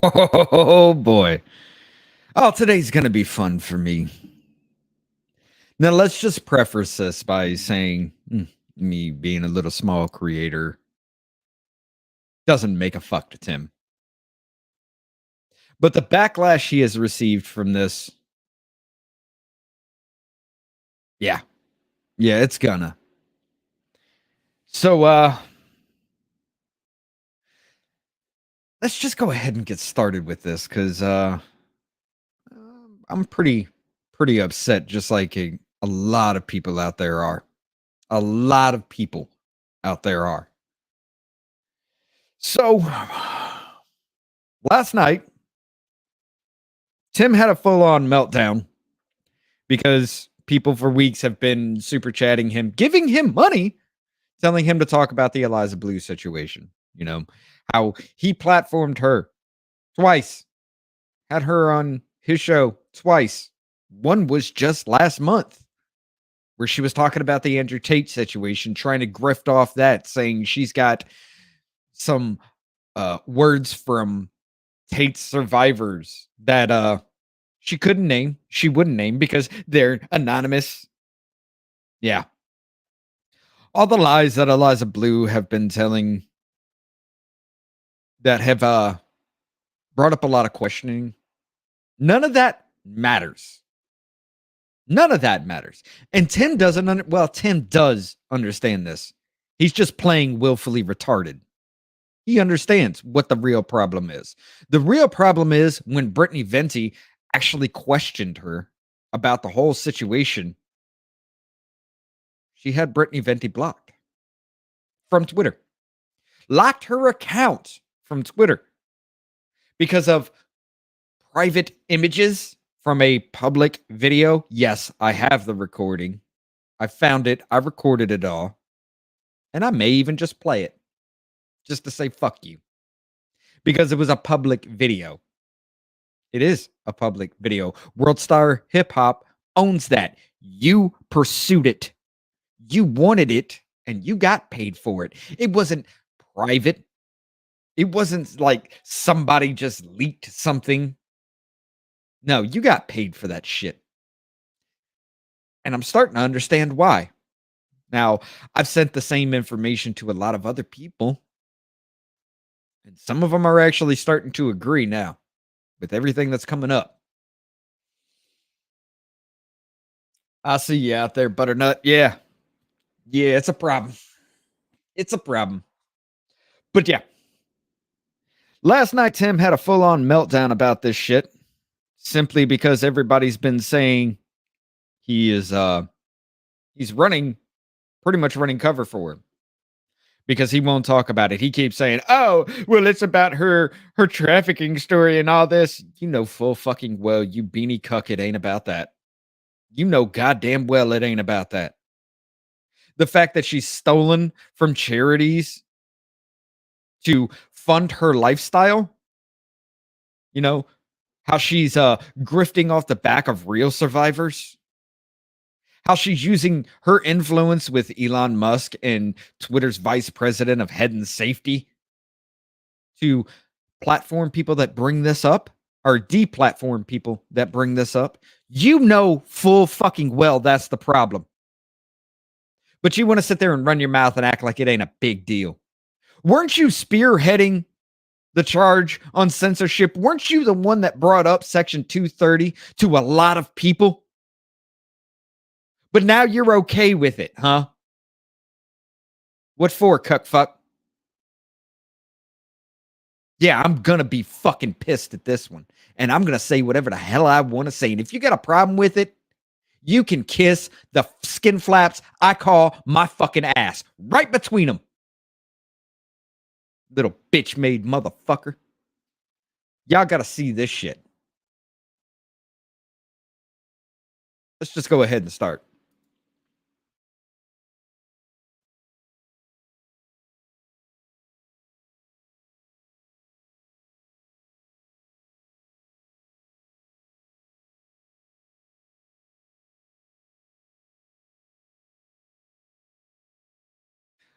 Oh boy. Oh, today's going to be fun for me. Now, let's just preface this by saying me being a little small creator doesn't make a fuck to Tim. But the backlash he has received from this, yeah, yeah, it's gonna. So, let's just go ahead and get started with this because I'm pretty upset, just like a lot of people out there are. A lot of people out there are. So, last night, Tim had a full on meltdown because people for weeks have been super chatting him, giving him money, telling him to talk about the Eliza Bleu situation. You know, how he platformed her twice, had her on his show twice. One was just last month where she was talking about the Andrew Tate situation, trying to grift off that, saying she's got some words from Tate's survivors that she couldn't name, she wouldn't name because they're anonymous. Yeah. All the lies that Eliza Bleu have been telling that have brought up a lot of questioning. None of that matters. None of that matters. And Tim doesn't Tim does understand this. He's just playing willfully retarded. He understands what the real problem is. The real problem is when Brittany Venti actually questioned her about the whole situation. She had Brittany Venti blocked from Twitter, locked her account from Twitter because of private images from a public video. Yes, I have the recording. I found it. I recorded it all. And I may even just play it just to say fuck you because it was a public video. It is a public video. World Star Hip Hop owns that. You pursued it. You wanted it and you got paid for it. It wasn't private. It wasn't like somebody just leaked something. No, you got paid for that shit. And I'm starting to understand why. Now, I've sent the same information to a lot of other people, and some of them are actually starting to agree now with everything that's coming up. I see you out there, Butternut. Yeah. Yeah, it's a problem. It's a problem. But yeah, last night Tim had a full on meltdown about this shit simply because everybody's been saying he is he's running pretty much running cover for him because he won't talk about it. He keeps saying, "Oh, well, it's about her trafficking story and all this." You know full fucking well, you beanie cuck, it ain't about that. You know goddamn well it ain't about that. The fact that she's stolen from charities to fund her lifestyle, you know, how she's grifting off the back of real survivors, how she's using her influence with Elon Musk and Twitter's vice president of head and safety to platform people that bring this up or deplatform people that bring this up. You know full fucking well that's the problem. But you want to sit there and run your mouth and act like it ain't a big deal. Weren't you spearheading the charge on censorship? Weren't you the one that brought up Section 230 to a lot of people? But now you're okay with it, huh? What for, cuck fuck? Yeah, I'm gonna be fucking pissed at this one. And I'm gonna say whatever the hell I want to say. And if you got a problem with it, you can kiss the skin flaps I call my fucking ass right between them. Little bitch made motherfucker. Y'all gotta see this shit. Let's just go ahead and start.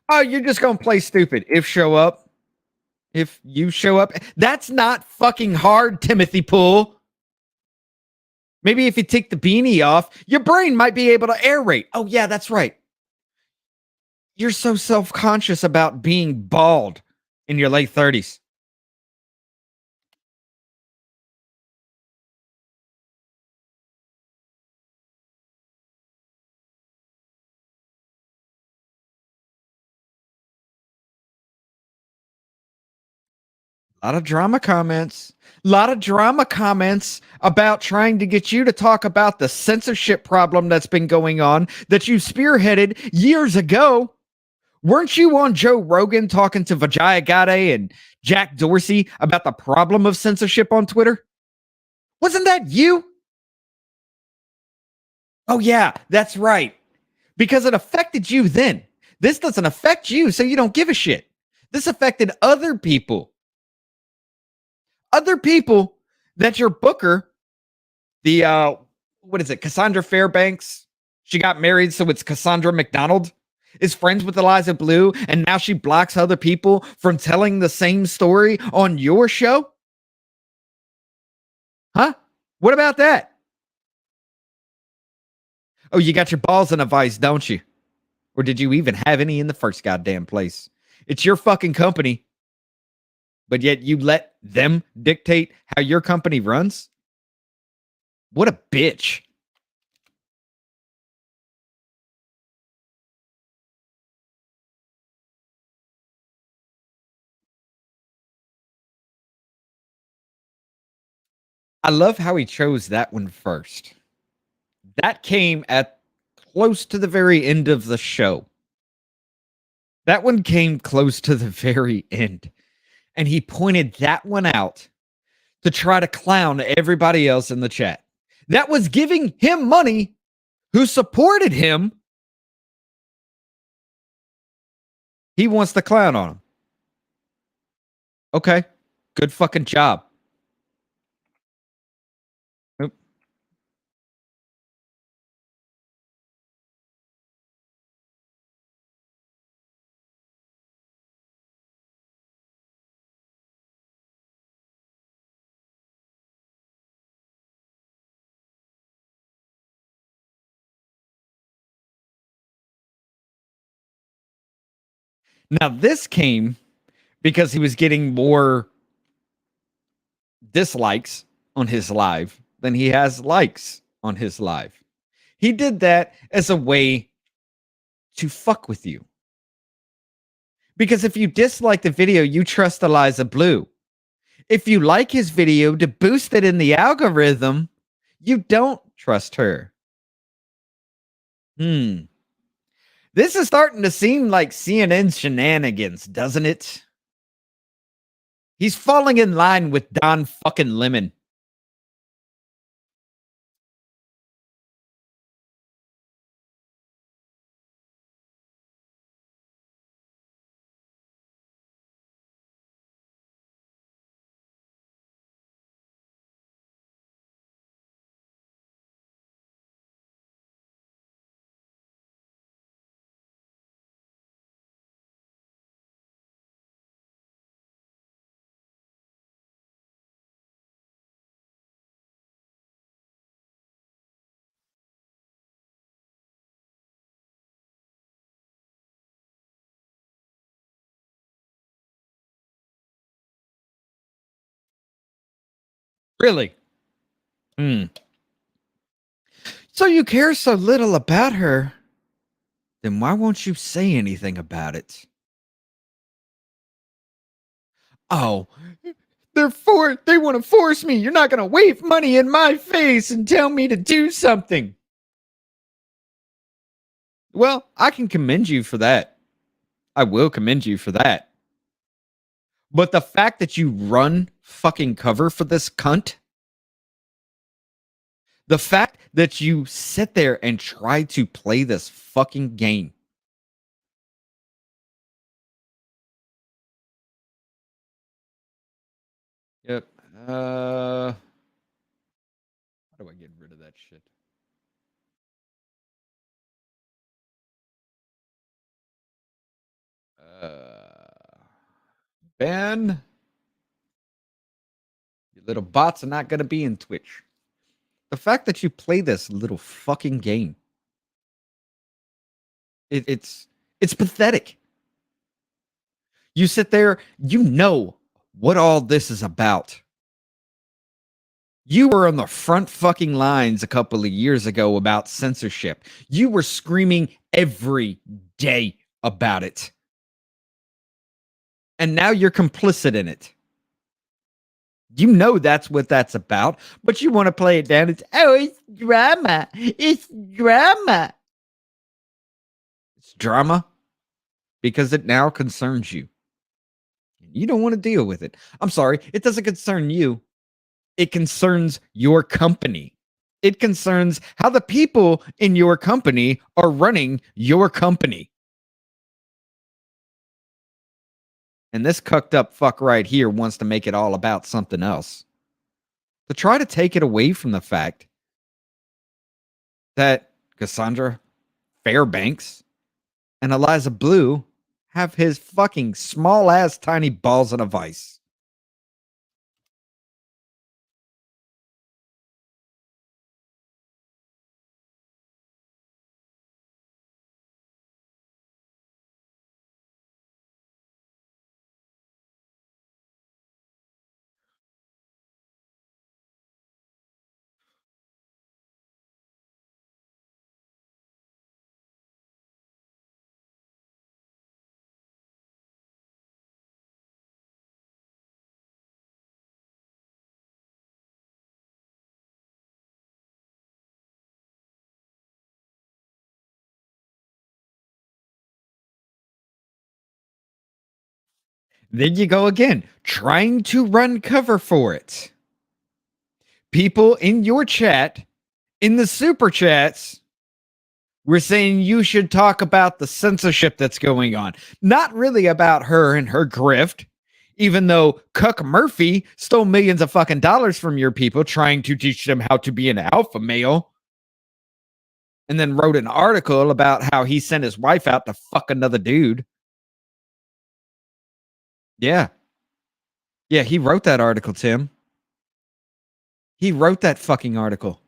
Oh, you're just gonna play stupid. If show up, if you show up. That's not fucking hard, Timothy Poole. Maybe if you take the beanie off, your brain might be able to aerate. Oh, yeah, that's right. You're so self conscious about being bald in your late 30s. A lot of drama comments. A lot of drama comments about trying to get you to talk about the censorship problem that's been going on that you spearheaded years ago. Weren't you on Joe Rogan talking to Vijaya Gadde and Jack Dorsey about the problem of censorship on Twitter? Wasn't that you? Oh, yeah, that's right. Because it affected you then. This doesn't affect you, so you don't give a shit. This affected other people that your booker, the what is it, Cassandra Fairbanks? She got married, so it's Cassandra McDonald, is friends with Eliza Bleu, and now she blocks other people from telling the same story on your show? Huh? What about that? Oh, you got your balls in a vice, don't you? Or did you even have any in the first goddamn place? It's your fucking company, but yet you let them dictate how your company runs? What a bitch. I love how he chose that one first. That came at close to the very end of the show. That one came close to the very end. And he pointed that one out to try to clown everybody else in the chat. That was giving him money who supported him. He wants to clown on him. Okay. Good fucking job. Oop. Now, this came because he was getting more dislikes on his live than he has likes on his live. He did that as a way to fuck with you. Because if you dislike the video, you trust Eliza Bleu. If you like his video to boost it in the algorithm, you don't trust her. This is starting to seem like CNN shenanigans, doesn't it? He's falling in line with Don fucking Lemon. Really? Hmm. So you care so little about her, then why won't you say anything about it? Oh, they want to force me. You're not going to wave money in my face and tell me to do something. Well, I can commend you for that. I will commend you for that. But the fact that you run fucking cover for this cunt, the fact that you sit there and try to play this fucking game. Yep. How do I get rid of that shit? Uh Ben, your little bots are not going to be in Twitch. The fact that you play this little fucking game, it's pathetic. You sit there, you know what all this is about. You were on the front fucking lines a couple of years ago about censorship. You were screaming every day about it. And now you're complicit in it. You know that's what that's about, but you want to play it down. It's drama. It's drama. It's drama because it now concerns you. You don't want to deal with it. I'm sorry, it doesn't concern you. It concerns your company. It concerns how the people in your company are running your company. And this cucked up fuck right here wants to make it all about something else. To try to take it away from the fact that Cassandra Fairbanks and Eliza Bleu have his fucking small ass tiny balls in a vice. Then you go again, trying to run cover for it. People in your chat, in the super chats, were saying you should talk about the censorship that's going on. Not really about her and her grift, even though Cuck Murphy stole millions of fucking dollars from your people trying to teach them how to be an alpha male. And then wrote an article about how he sent his wife out to fuck another dude. Yeah. Yeah, he wrote that article, Tim. He wrote that fucking article.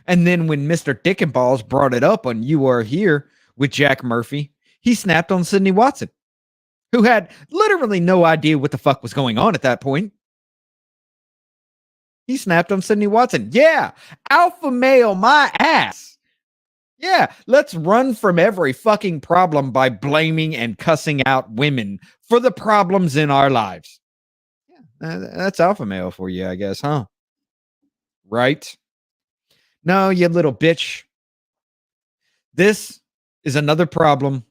And then when Mr. Dick and Balls brought it up on You Are Here with Jack Murphy, he snapped on Sydney Watson, who had literally no idea what the fuck was going on at that point. He snapped on Sydney Watson. Yeah, alpha male my ass. Yeah, let's run from every fucking problem by blaming and cussing out women for the problems in our lives. Yeah, that's alpha male for you, I guess, huh? Right? No, you little bitch. This is another problem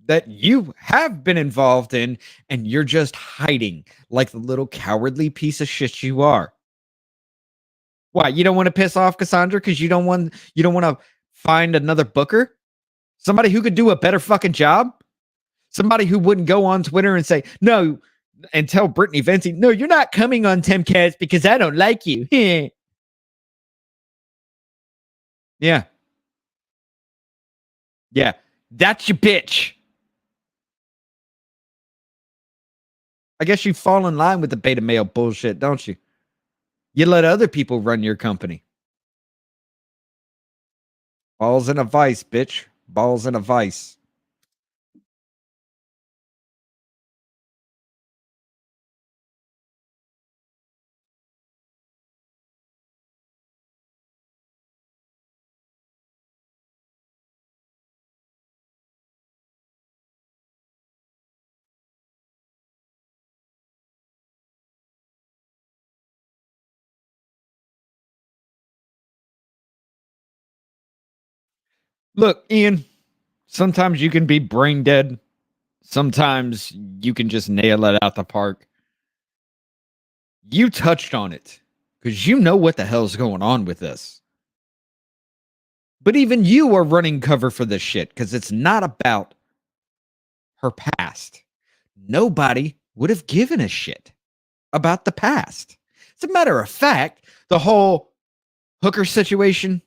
that you have been involved in, and you're just hiding like the little cowardly piece of shit you are. Why? You don't want to piss off Cassandra because you don't want to find another booker? Somebody who could do a better fucking job? Somebody who wouldn't go on Twitter and say, no, and tell Brittany Vinci, no, you're not coming on Timcast because I don't like you. Yeah. Yeah. That's your bitch. I guess you fall in line with the beta male bullshit, don't you? You let other people run your company. Balls in a vice, bitch. Balls in a vice. Look, Ian, sometimes you can be brain dead. Sometimes you can just nail it out the park. You touched on it because you know what the hell's going on with this. But even you are running cover for this shit because it's not about her past. Nobody would have given a shit about the past. As a matter of fact, the whole hooker situation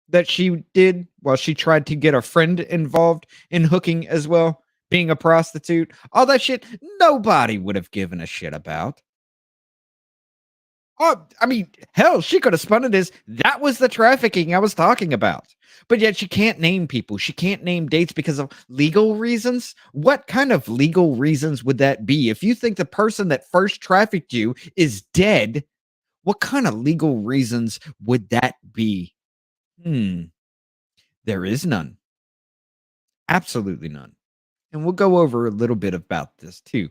that she did while she tried to get a friend involved in hooking as well being a prostitute, all that shit, nobody would have given a shit about. Oh, I mean, hell, she could have spun it as that was the trafficking I was talking about. But yet she can't name people. She can't name dates because of legal reasons. What kind of legal reasons would that be? If you think the person that first trafficked you is dead, what kind of legal reasons would that be? Hmm, there is none. Absolutely none. And we'll go over a little bit about this too.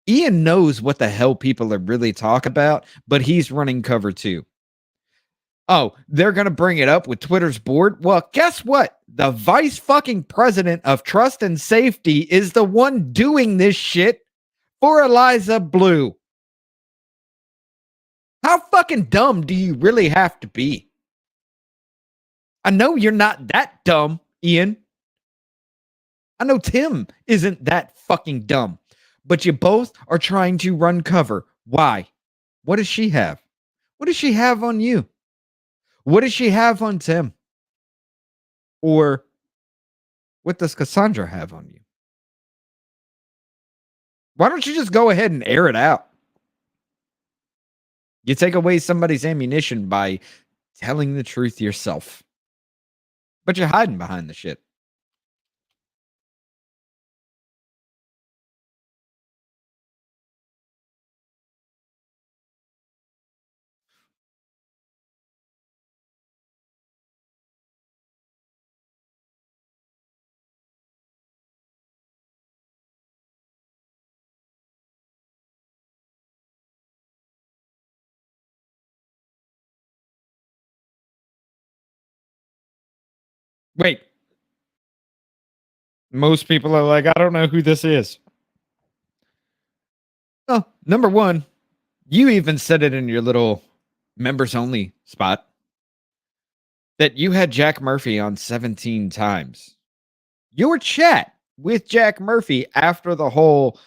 Ian knows what the hell people are really talking about, but he's running cover too. Oh, they're going to bring it up with Twitter's board. Well, guess what? The vice fucking president of trust and safety is the one doing this shit for Eliza Bleu. How fucking dumb do you really have to be? I know you're not that dumb, Ian. I know Tim isn't that fucking dumb, but you both are trying to run cover. Why? What does she have? What does she have on you? What does she have on Tim? Or what does Cassandra have on you? Why don't you just go ahead and air it out? You take away somebody's ammunition by telling the truth yourself. But you're hiding behind the shit. Wait. Most people are like, I don't know who this is. Well, number one, you even said it in your little members only spot that you had Jack Murphy on 17 times. Your chat with Jack Murphy after the whole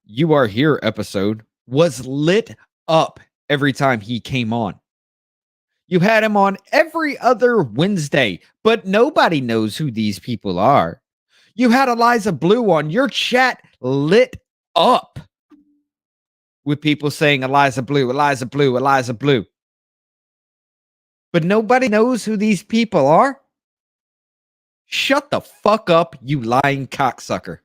You Are Here episode was lit up every time he came on. You had him on every other Wednesday, but nobody knows who these people are. You had Eliza Bleu on. Your chat lit up with people saying Eliza Bleu, Eliza Bleu, Eliza Bleu. But nobody knows who these people are. Shut the fuck up, you lying cocksucker.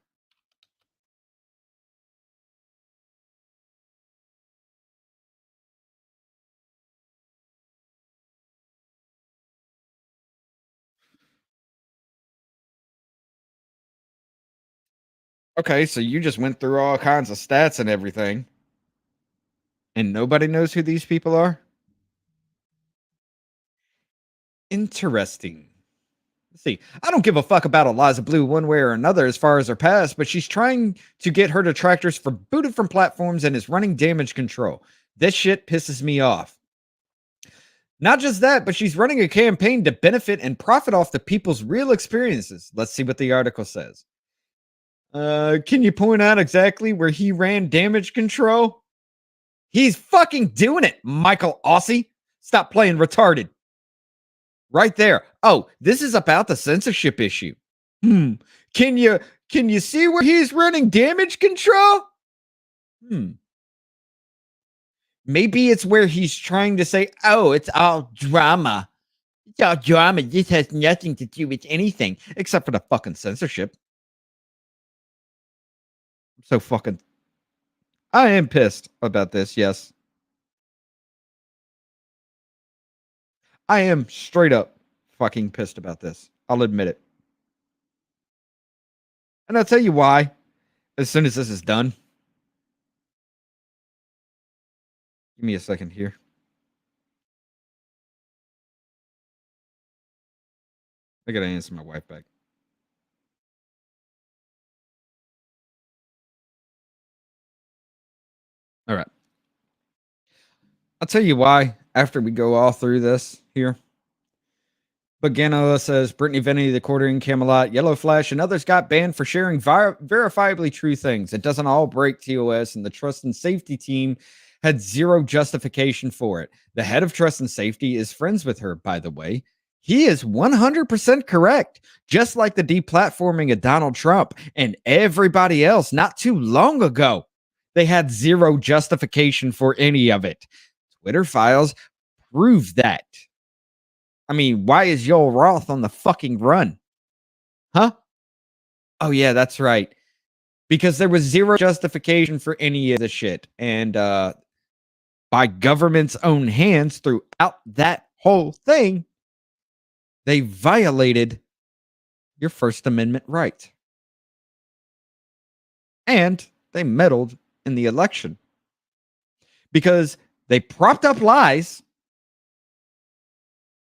Okay, so you just went through all kinds of stats and everything, and nobody knows who these people are? Interesting. Let's see. I don't give a fuck about Eliza Bleu one way or another as far as her past, but she's trying to get her detractors for booted from platforms and is running damage control. This shit pisses me off. Not just that, but she's running a campaign to benefit and profit off the people's real experiences. Let's see what the article says. Can you point out exactly where he ran damage control? He's fucking doing it, Michael Aussie. Stop playing retarded. Right there. Oh, this is about the censorship issue. Can you see where he's running damage control? Maybe it's where he's trying to say, oh, it's all drama. It's all drama. This has nothing to do with anything except for the fucking censorship. So fucking. I am pissed about this, yes. I am straight up fucking pissed about this. I'll admit it. And I'll tell you why as soon as this is done. Give me a second here. I gotta answer my wife back. All right. I'll tell you why after we go all through this here. But Ganola says Brittany Vinny, the Quartering, Camelot, Yellow Flash, and others got banned for sharing verifiably true things. It doesn't all break TOS, and the Trust and Safety team had zero justification for it. The head of Trust and Safety is friends with her, by the way. He is 100% correct. Just like the deplatforming of Donald Trump and everybody else not too long ago, they had zero justification for any of it. Twitter files prove that. I mean, why is Joel Roth on the fucking run? Huh? Oh, yeah, that's right. Because there was zero justification for any of the shit. And by government's own hands throughout that whole thing, they violated your First Amendment right. And they meddled in the election because they propped up lies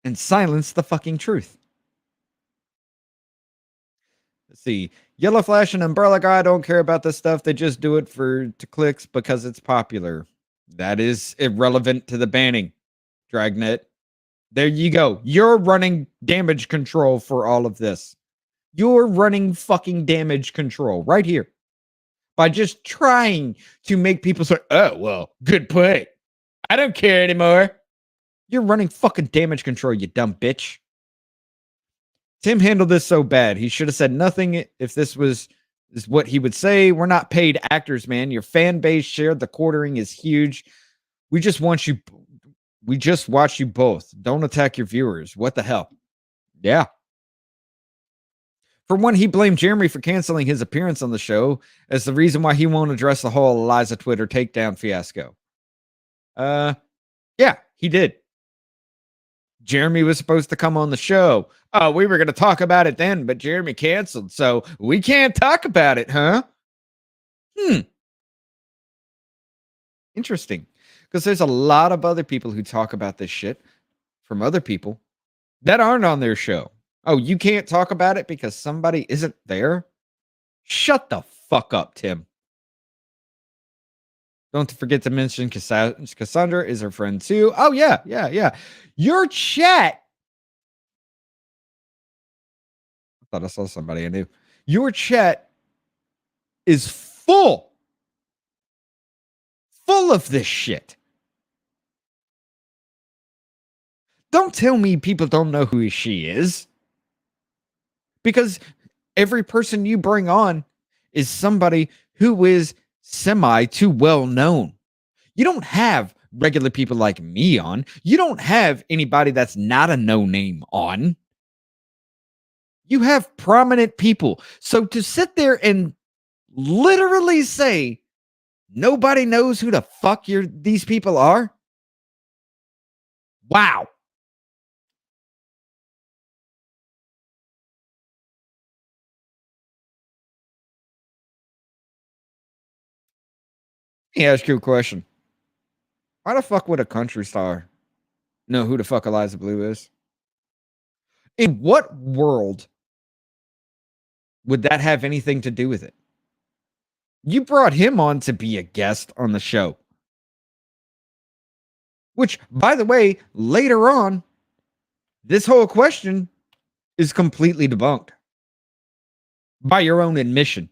and silenced the fucking truth. Let's see. Yellow Flash and Umbrella Guy don't care about this stuff. They just do it to clicks because it's popular. That is irrelevant to the banning, Dragnet. There you go. You're running damage control for all of this. You're running fucking damage control right here by just trying to make people say, oh, well, good point. I don't care anymore. You're running fucking damage control, you dumb bitch. Tim handled this so bad. He should have said nothing if this is what he would say. We're not paid actors, man. Your fan base shared the quartering is huge. We just watch you both. Don't attack your viewers. What the hell? Yeah. For one, he blamed Jeremy for canceling his appearance on the show as the reason why he won't address the whole Eliza Twitter takedown fiasco. Yeah, he did. Jeremy was supposed to come on the show. Oh, we were going to talk about it then, but Jeremy canceled, so we can't talk about it, huh? Interesting. Because there's a lot of other people who talk about this shit from other people that aren't on their show. Oh, you can't talk about it because somebody isn't there? Shut the fuck up, Tim. Don't forget to mention Cassandra is her friend too. Oh, yeah. Your chat. I thought I saw somebody I knew. Your chat is full of this shit. Don't tell me people don't know who she is. Because every person you bring on is somebody who is semi too well known. You don't have regular people like me on. You don't have anybody that's not a no name on. You have prominent people. So to sit there and literally say nobody knows who the fuck these people are? Wow. Let me ask you a question. Why the fuck would a country star know who the fuck Eliza Bleu is? In what world would that have anything to do with it? You brought him on to be a guest on the show. Which, by the way, later on, this whole question is completely debunked by your own admission.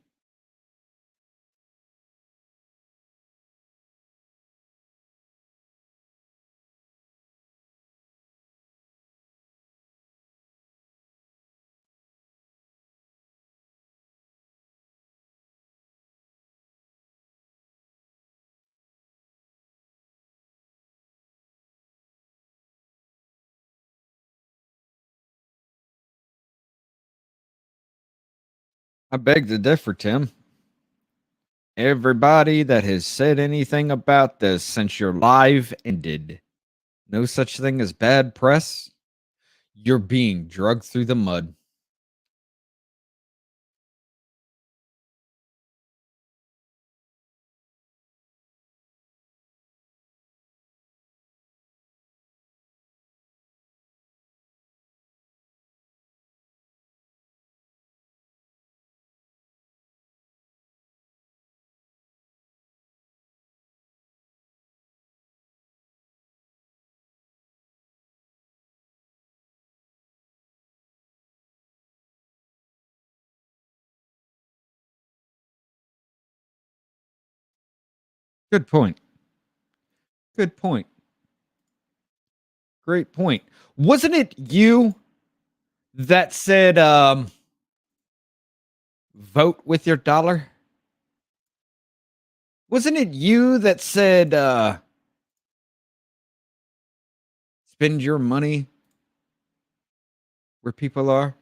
I beg to differ, Tim. Everybody that has said anything about this since your live ended, no such thing as bad press. You're being drugged through the mud. Good point. Good point. Great point. Wasn't it you that said, vote with your dollar. Wasn't it you that said, spend your money where people are?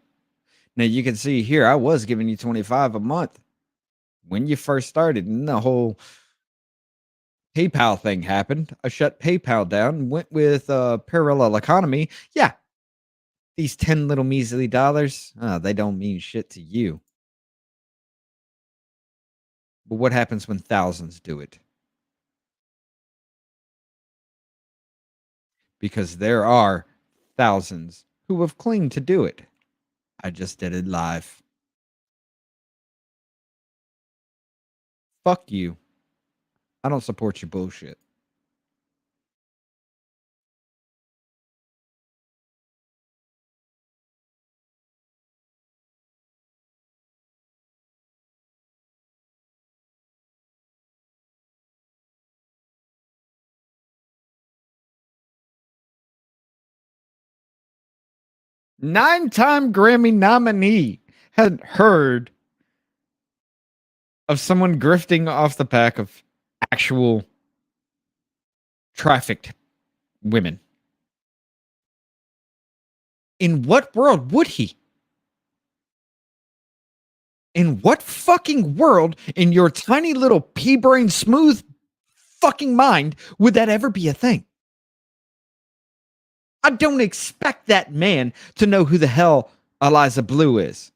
Now you can see here, I was giving you 25 a month when you first started, and the whole PayPal thing happened. I shut PayPal down and went with parallel economy. Yeah, these 10 little measly dollars, they don't mean shit to you. But what happens when thousands do it? Because there are thousands who have claimed to do it. I just did it live. Fuck you. I don't support your bullshit. Nine-time Grammy nominee hadn't heard of someone grifting off the back of actual trafficked women. In what world would he? In what fucking world, in your tiny little pea brain smooth fucking mind, would that ever be a thing? I don't expect that man to know who the hell Eliza Bleu is.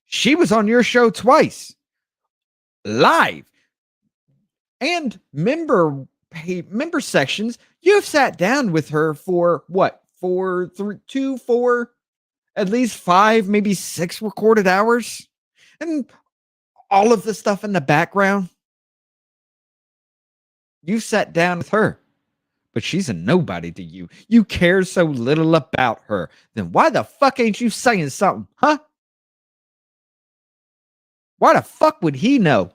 She was on your show twice, live, and member sections. You've sat down with her for what? Four, at least 5, maybe 6 recorded hours, and all of the stuff in the background. You sat down with her, but she's a nobody to you. You care so little about her. Then why the fuck ain't you saying something, huh? Why the fuck would he know?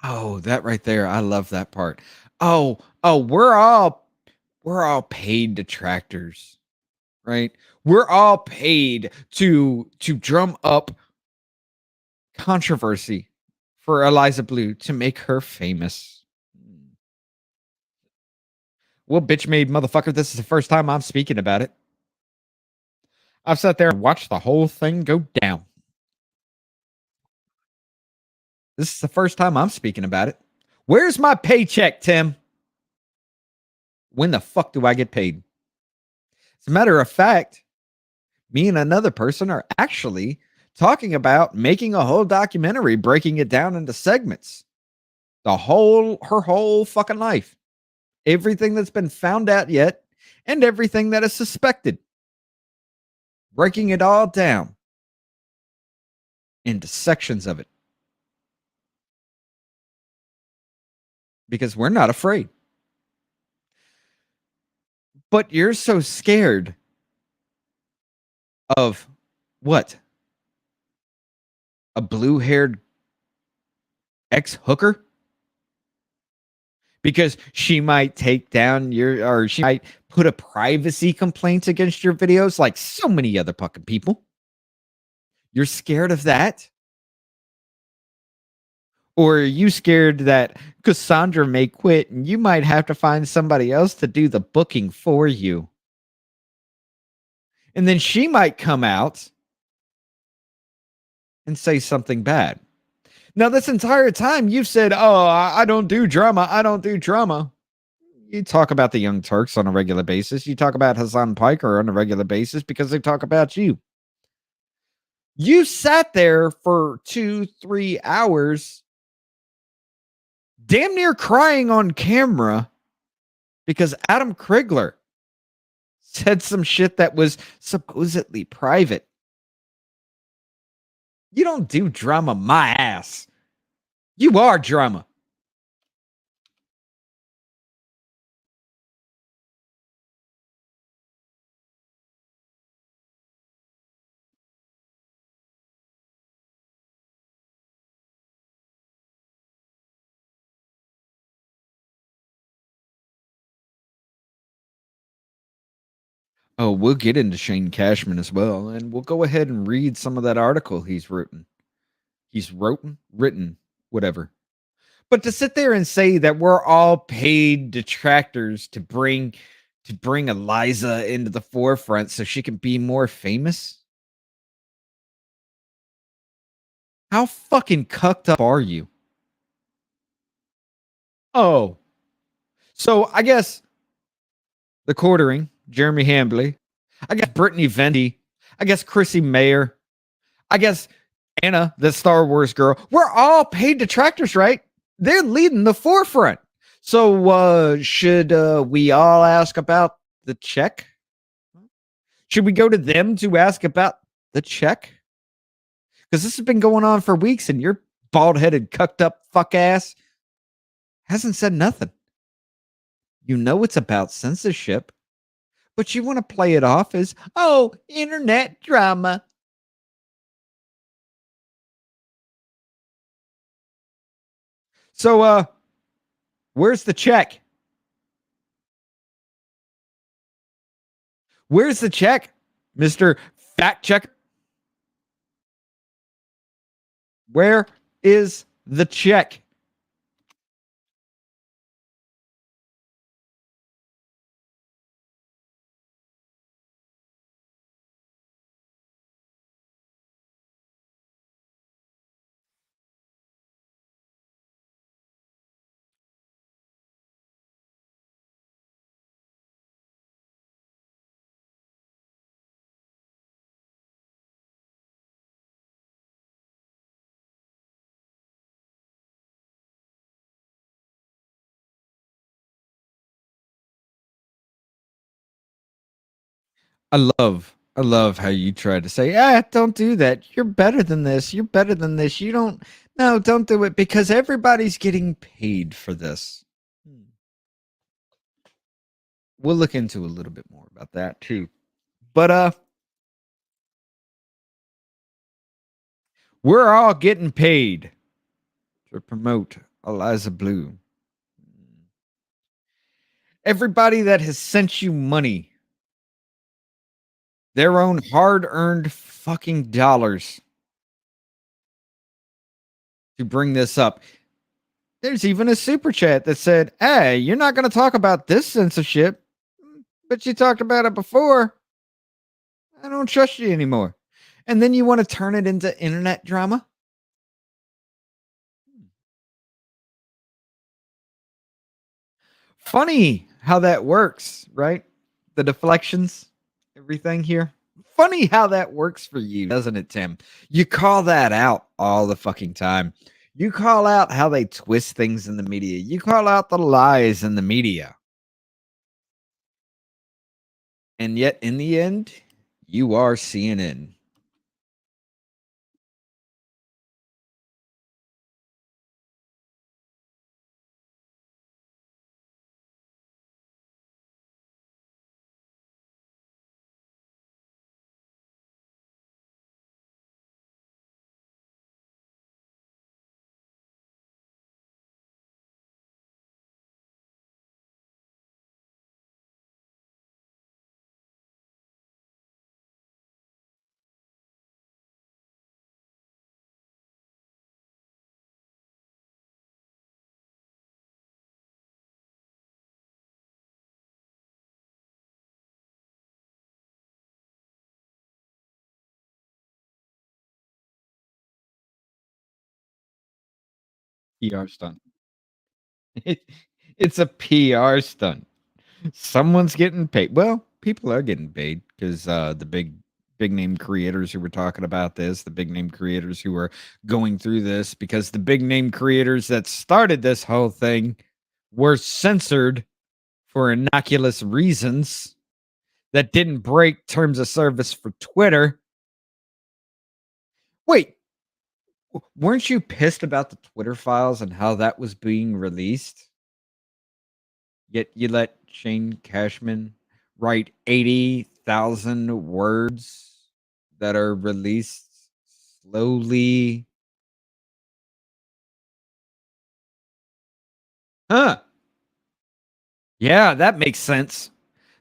Oh, that right there. I love that part. Oh, we're all paid detractors, right? We're all paid to drum up controversy for Eliza Bleu to make her famous. Well, bitch made motherfucker, this is the first time I'm speaking about it. I've sat there and watched the whole thing go down. This is the first time I'm speaking about it. Where's my paycheck, Tim? When the fuck do I get paid? As a matter of fact, me and another person are actually talking about making a whole documentary, breaking it down into segments. Her whole fucking life. Everything that's been found out yet and everything that is suspected. Breaking it all down into sections of it. Because we're not afraid. But you're so scared of what? A blue-haired ex-hooker? Because she might take down or she might put a privacy complaint against your videos like so many other fucking people. You're scared of that? Or are you scared that Cassandra may quit and you might have to find somebody else to do the booking for you? And then she might come out and say something bad. Now, this entire time you've said, oh, I don't do drama. I don't do drama. You talk about the Young Turks on a regular basis. You talk about Hassan Piker on a regular basis because they talk about you. You sat there for 2-3 hours, damn near crying on camera because Adam Krigler said some shit that was supposedly private. You don't do drama, my ass. You are drama. Oh, we'll get into Shane Cashman as well, and we'll go ahead and read some of that article he's written. Written, whatever. But to sit there and say that we're all paid detractors to bring Eliza into the forefront so she can be more famous? How fucking cucked up are you? Oh, so I guess the quartering, Jeremy Hambley, I guess Brittany Venti, I guess Chrissy Mayer, I guess Anna, the Star Wars girl. We're all paid detractors, right? They're leading the forefront. So should we all ask about the check? Should we go to them to ask about the check? Because this has been going on for weeks and your bald headed, cucked up fuck ass hasn't said nothing. You know it's about censorship, but you want to play it off as, oh, internet drama. So, where's the check? Where's the check, Mr. Fact Checker? Where is the check? I love how you try to say, don't do that. You're better than this. You're better than this. You don't, no, don't do it because everybody's getting paid for this. We'll look into a little bit more about that too. But, we're all getting paid to promote Eliza Bleu. Everybody that has sent you money, their own hard earned fucking dollars to bring this up. There's even a super chat that said, hey, you're not going to talk about this censorship, but you talked about it before. I don't trust you anymore. And then you want to turn it into internet drama? Funny how that works, right? The deflections, everything here. Funny how that works for you, doesn't it, Tim? You call that out all the fucking time. You call out how they twist things in the media. You call out the lies in the media. And yet, in the end, you are CNN. PR stunt. It, it's a PR stunt. Someone's getting paid. Well, people are getting paid because the big name creators who were talking about this, the big name creators who were going through this, because the big name creators that started this whole thing were censored for innocuous reasons that didn't break terms of service for Twitter. Wait, weren't you pissed about the Twitter files and how that was being released? Yet you let Shane Cashman write 80,000 words that are released slowly. Huh. Yeah, that makes sense.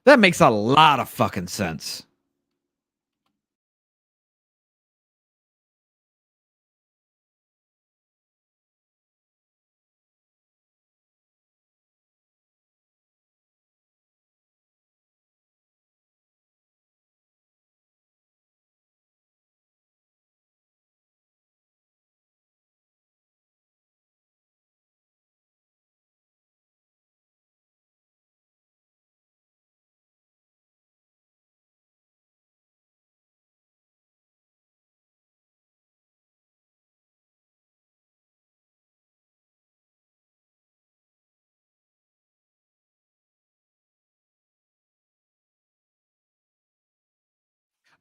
That makes a lot of fucking sense.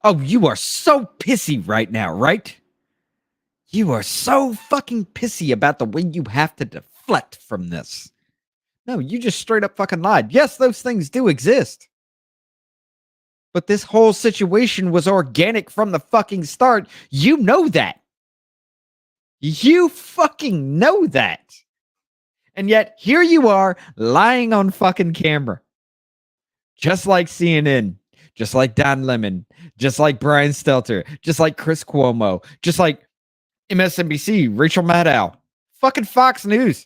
Oh, you are so pissy right now, right? You are so fucking pissy about the way you have to deflect from this. No, you just straight up fucking lied. Yes, those things do exist. But this whole situation was organic from the fucking start. You know that. You fucking know that. And yet here you are lying on fucking camera. Just like CNN, just like Don Lemon, just like Brian Stelter, just like Chris Cuomo, just like MSNBC, Rachel Maddow, fucking Fox News.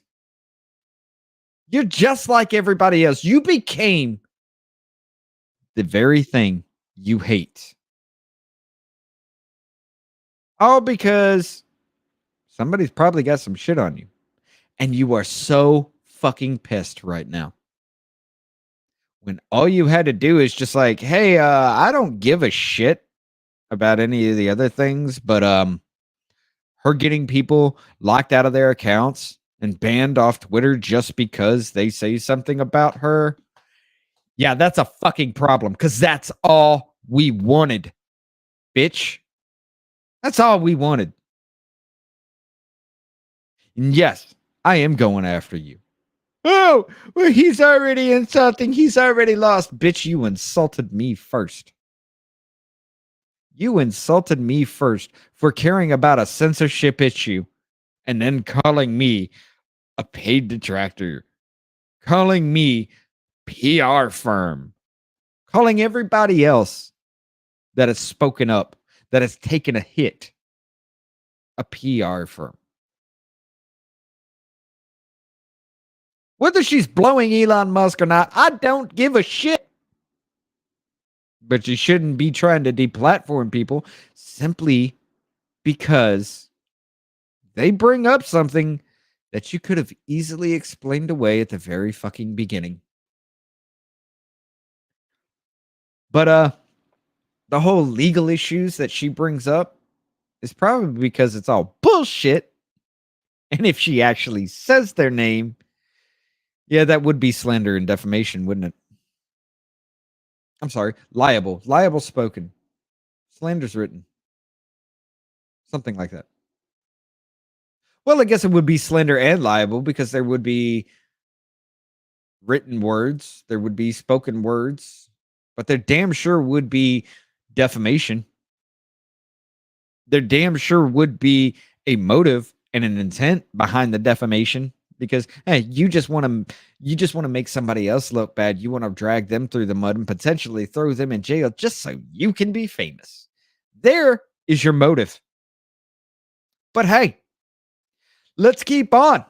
You're just like everybody else. You became the very thing you hate. All because somebody's probably got some shit on you. And you are so fucking pissed right now. When all you had to do is just like, hey, I don't give a shit about any of the other things, but her getting people locked out of their accounts and banned off Twitter just because they say something about her. Yeah, that's a fucking problem because that's all we wanted, bitch. That's all we wanted. And yes, I am going after you. Oh, well, he's already insulting. He's already lost. Bitch, you insulted me first. You insulted me first for caring about a censorship issue and then calling me a paid detractor, calling me PR firm, calling everybody else that has spoken up, that has taken a hit, a PR firm. Whether she's blowing Elon Musk or not, I don't give a shit. But you shouldn't be trying to deplatform people simply because they bring up something that you could have easily explained away at the very fucking beginning. But the whole legal issues that she brings up is probably because it's all bullshit. And if she actually says their name, yeah, that would be slander and defamation, wouldn't it? I'm sorry, liable. Liable spoken. Slander's written. Something like that. Well, I guess it would be slander and liable because there would be written words, there would be spoken words, but there damn sure would be defamation. There damn sure would be a motive and an intent behind the defamation because hey, you just want to make somebody else look bad. You want to drag them through the mud and potentially throw them in jail just so you can be famous. There is your motive. But hey, let's keep on.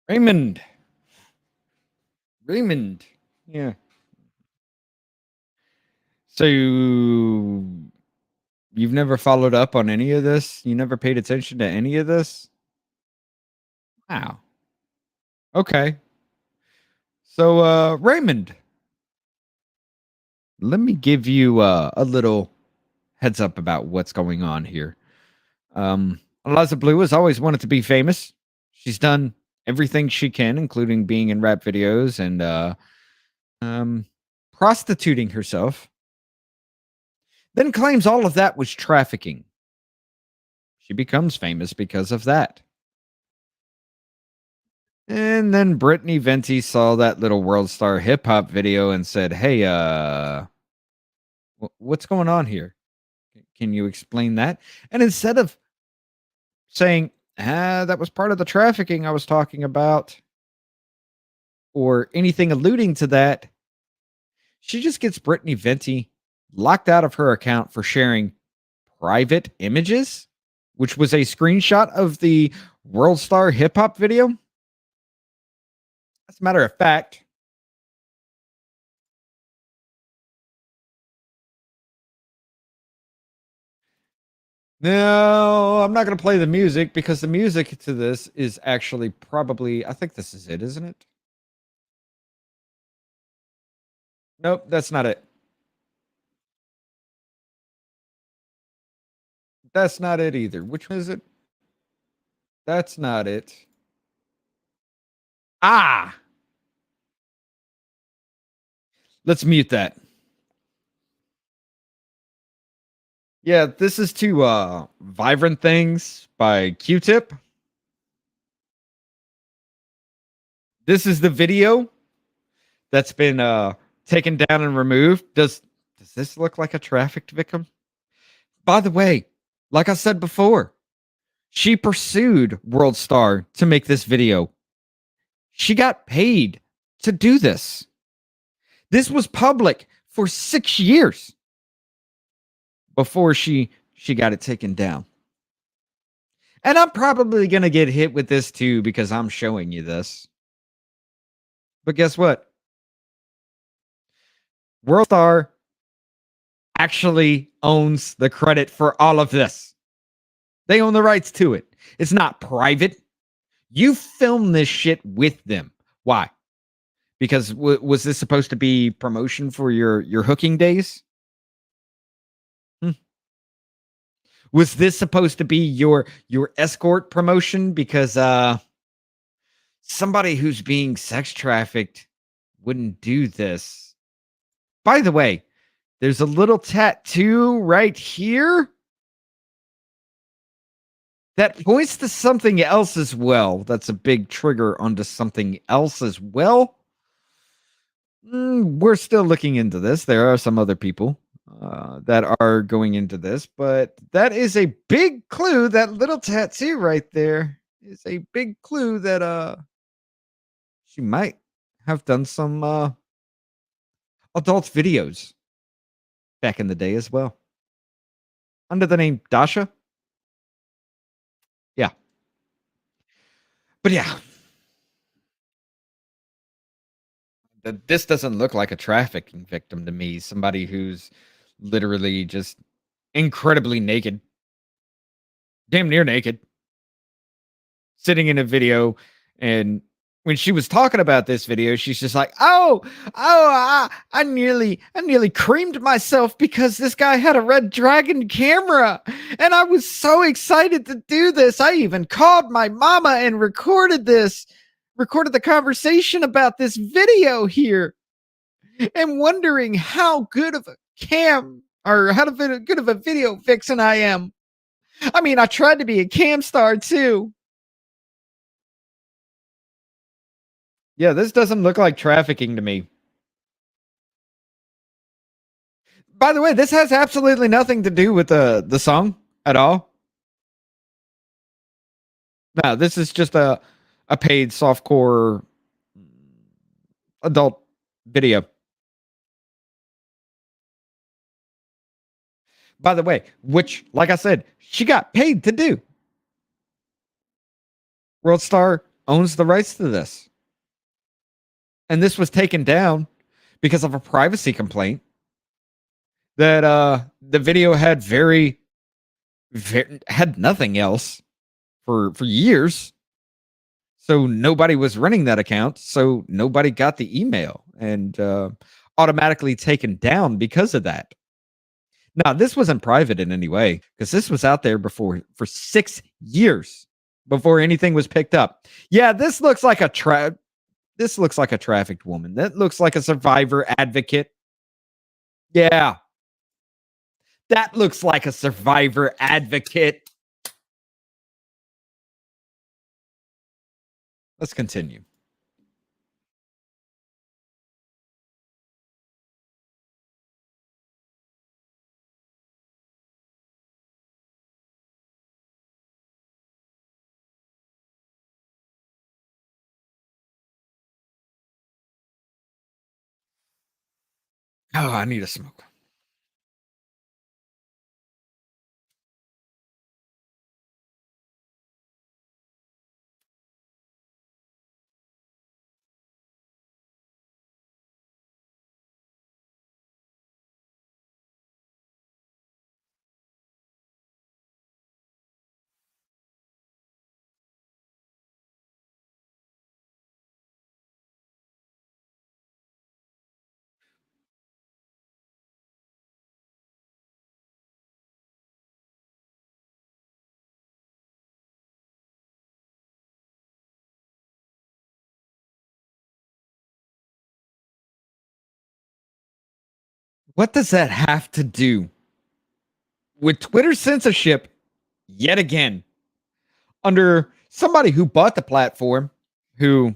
Raymond. Raymond. Yeah. So you've never followed up on any of this? You never paid attention to any of this? Wow. Okay. So Raymond, let me give you a little heads up about what's going on here. Eliza Bleu has always wanted to be famous. She's done everything she can, including being in rap videos and um, prostituting herself. Then claims all of that was trafficking. She becomes famous because of that. And then Brittany Venti saw that little World Star hip hop video and said, "Hey, what's going on here? Can you explain that?" And instead of saying, that was part of the trafficking I was talking about, or anything alluding to that, she just gets Brittany Venti locked out of her account for sharing private images, which was a screenshot of the World Star hip hop video. As a matter of fact, no, I'm not going to play the music because the music to this is actually probably, I think this is it, isn't it? Nope, that's not it. That's not it either. Which one is it? That's not it. Ah, let's mute that. Yeah, this is to Vibrant Things by Q-Tip. This is the video that's been taken down and removed. Does this look like a trafficked victim? By the way, like I said before, she pursued World Star to make this video. She got paid to do this. This was public for 6 years before she got it taken down. And I'm probably going to get hit with this too because I'm showing you this. But guess what? World Star actually owns the credit for all of this. They own the rights to it. It's not private. You filmed this shit with them. Why? Because was this supposed to be promotion for your hooking days? Was this supposed to be your escort promotion? Because somebody who's being sex trafficked wouldn't do this. By the way, there's a little tattoo right here that points to something else as well. That's a big trigger onto something else as well. We're still looking into this. There are some other people that are going into this, but that is a big clue. That little tattoo right there is a big clue that she might have done some adult videos back in the day as well under the name Dasha. Yeah, but yeah, this doesn't look like a trafficking victim to me. Somebody who's literally just incredibly naked, damn near naked, sitting in a video. And when she was talking about this video, she's just like, I nearly creamed myself because this guy had a Red Dragon camera. And I was so excited to do this. I even called my mama and recorded the conversation about this video here. And wondering how good of a cam or how good of a video vixen I am. I mean, I tried to be a cam star too. Yeah, this doesn't look like trafficking to me. By the way, this has absolutely nothing to do with the song at all. No, this is just a paid softcore adult video. By the way, which, like I said, she got paid to do. World Star owns the rights to this. And this was taken down because of a privacy complaint that the video had had nothing else for years. So nobody was running that account, so nobody got the email and automatically taken down because of that. Now, this wasn't private in any way because this was out there before for 6 years before anything was picked up. Yeah, this looks like a trafficked woman. That looks like a survivor advocate. Yeah. That looks like a survivor advocate. Let's continue. Oh, I need a smoke. What does that have to do with Twitter censorship yet again? Under somebody who bought the platform, who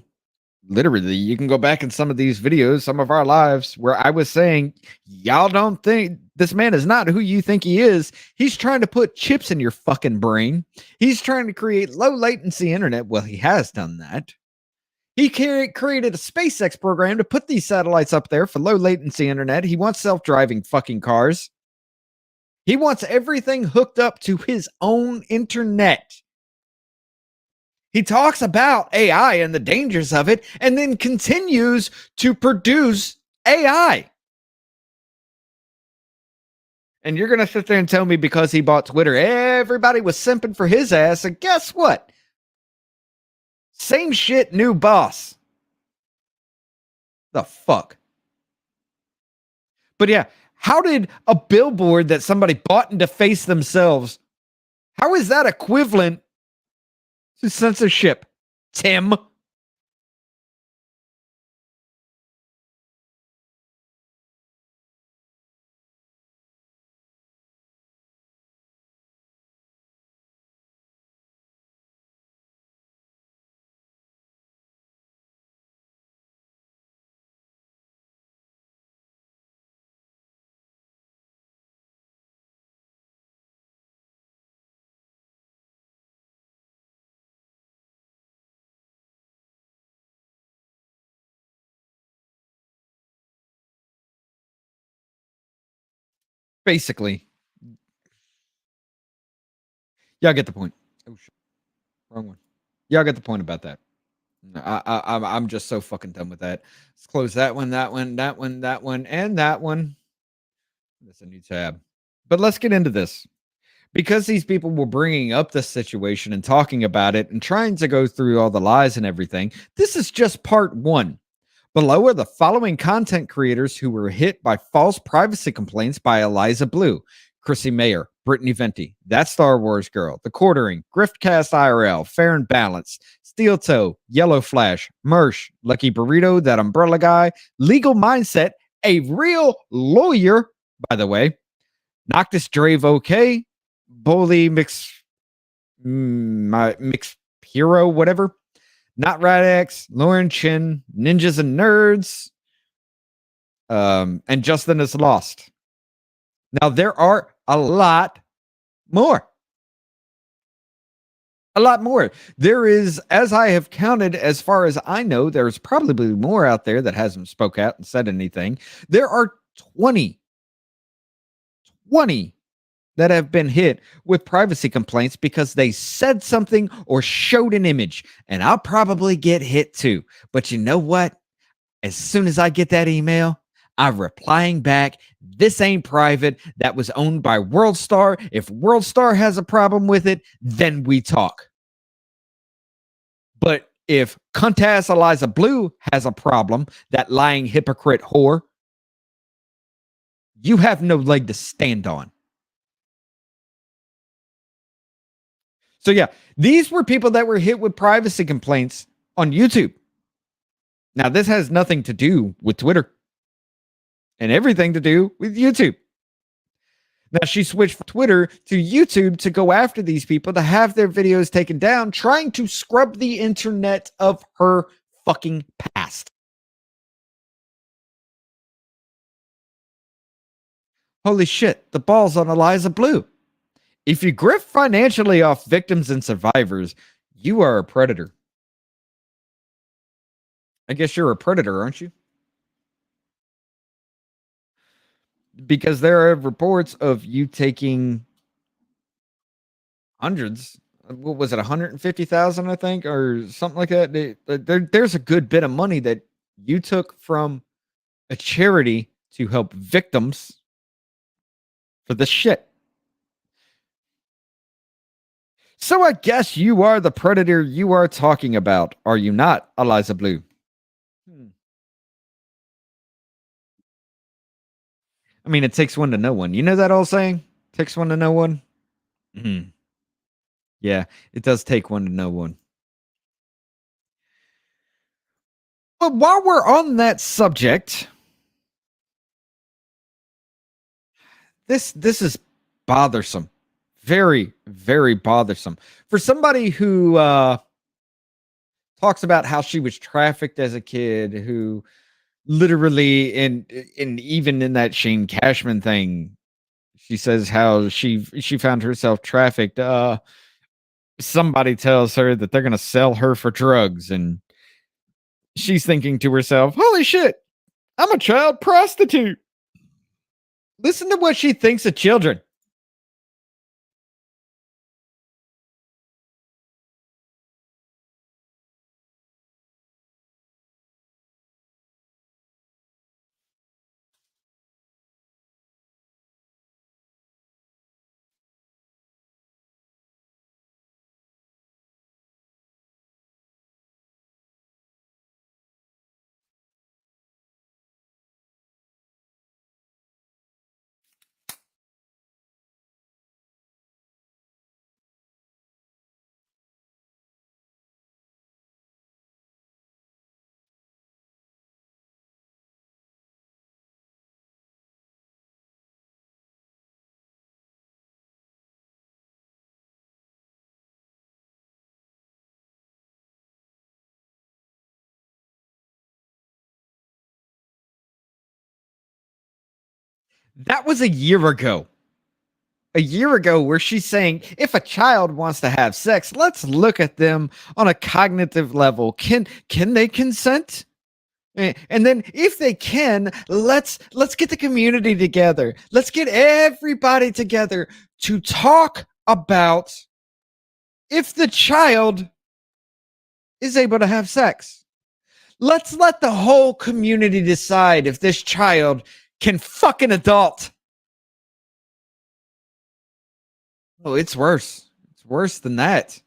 literally, you can go back in some of these videos, some of our lives, where I was saying, y'all don't think this man is not who you think he is. He's trying to put chips in your fucking brain. He's trying to create low latency internet. Well, he has done that. He created a SpaceX program to put these satellites up there for low latency internet. He wants self driving fucking cars. He wants everything hooked up to his own internet. He talks about AI and the dangers of it, and then continues to produce AI. And you're going to sit there and tell me because he bought Twitter, everybody was simping for his ass. And guess what? Same shit, new boss. The fuck? But yeah, how did a billboard that somebody bought and defaced themselves, how is that equivalent to censorship, Tim? Basically. Y'all get the point. Oh shit. Wrong one. Y'all get the point about that. I'm just so fucking done with that. Let's close that one, that one, that one, that one, and that one. That's a new tab. But let's get into this. Because these people were bringing up the situation and talking about it and trying to go through all the lies and everything, this is just part one. Below are the following content creators who were hit by false privacy complaints by Eliza Bleu, Chrissy Mayer, Brittany Venti, That Star Wars Girl, The Quartering, Griftcast IRL, Fair and Balanced, Steel Toe, Yellow Flash, Mersh, Lucky Burrito, That Umbrella Guy, Legal Mindset, a real lawyer, by the way, Noctis Drave OK, Bully Mix Hero, whatever. Not Radex, Lauren Chin, Ninjas and Nerds, and Justin is Lost. Now, there are a lot more. A lot more. There is, as I have counted, as far as I know, there's probably more out there that hasn't spoke out and said anything. There are 20 that have been hit with privacy complaints because they said something or showed an image, and I'll probably get hit too. But you know what? As soon as I get that email, I'm replying back, this ain't private. That was owned by WorldStar. If WorldStar has a problem with it, then we talk. But if Cunt-ass Eliza Bleu has a problem, that lying hypocrite whore, you have no leg to stand on. So yeah, these were people that were hit with privacy complaints on YouTube. Now, this has nothing to do with Twitter and everything to do with YouTube. Now, she switched from Twitter to YouTube to go after these people to have their videos taken down, trying to scrub the internet of her fucking past. Holy shit, the ball's on Eliza Bleu. If you grift financially off victims and survivors, you are a predator. I guess you're a predator, aren't you? Because there are reports of you taking hundreds. What was it, 150,000, I think, or something like that? There's a good bit of money that you took from a charity to help victims for this shit. So I guess you are the predator you are talking about, are you not, Eliza Bleu? I mean, it takes one to know one. You know that old saying? Takes one to know one? Mhm. Yeah, it does take one to know one. But while we're on that subject, this is bothersome. Very, very bothersome. For somebody who talks about how she was trafficked as a kid, who literally and even in that Shane Cashman thing, she says how she found herself trafficked. Somebody tells her that they're gonna sell her for drugs, and she's thinking to herself, "Holy shit, I'm a child prostitute." Listen to what she thinks of children. That was a year ago. A year ago, where she's saying, if a child wants to have sex, let's look at them on a cognitive level. Can they consent? And then if they can, let's get the community together. Let's get everybody together to talk about if the child is able to have sex. Let's let the whole community decide if this child can fuck an adult. Oh, it's worse. It's worse than that.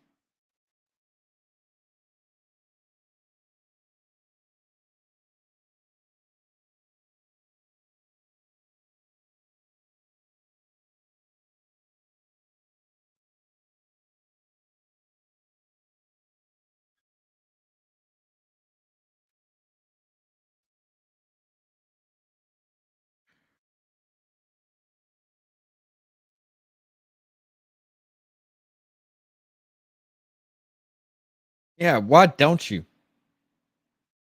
Yeah, why don't you?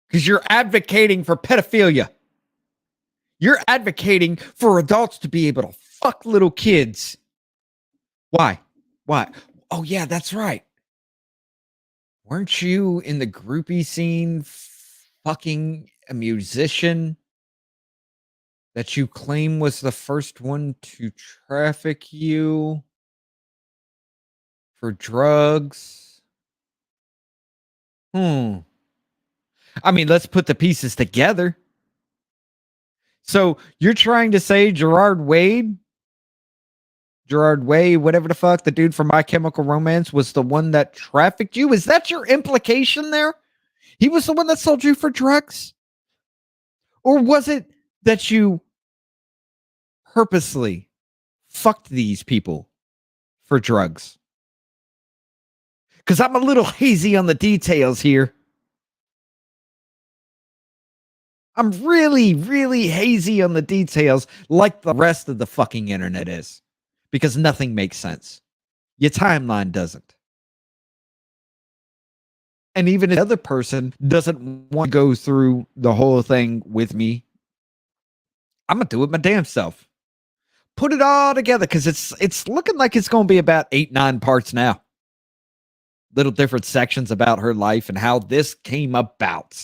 Because you're advocating for pedophilia. You're advocating for adults to be able to fuck little kids. Why? Why? Oh, yeah, that's right. Weren't you in the groupie scene fucking a musician? that you claim was the first one to traffic you for drugs. Hmm. I mean, let's put the pieces together. So you're trying to say Gerard Way, whatever the fuck, the dude from My Chemical Romance was the one that trafficked you? Is that your implication there? He was the one that sold you for drugs? Or was it that you purposely fucked these people for drugs? Because I'm a little hazy on the details here. I'm really, really hazy on the details, like the rest of the fucking internet is, because nothing makes sense. Your timeline doesn't. And even if the other person doesn't want to go through the whole thing with me, I'm gonna do it my damn self. Put it all together because it's looking like it's gonna be about 8, 9 parts now. Little different sections about her life and how this came about.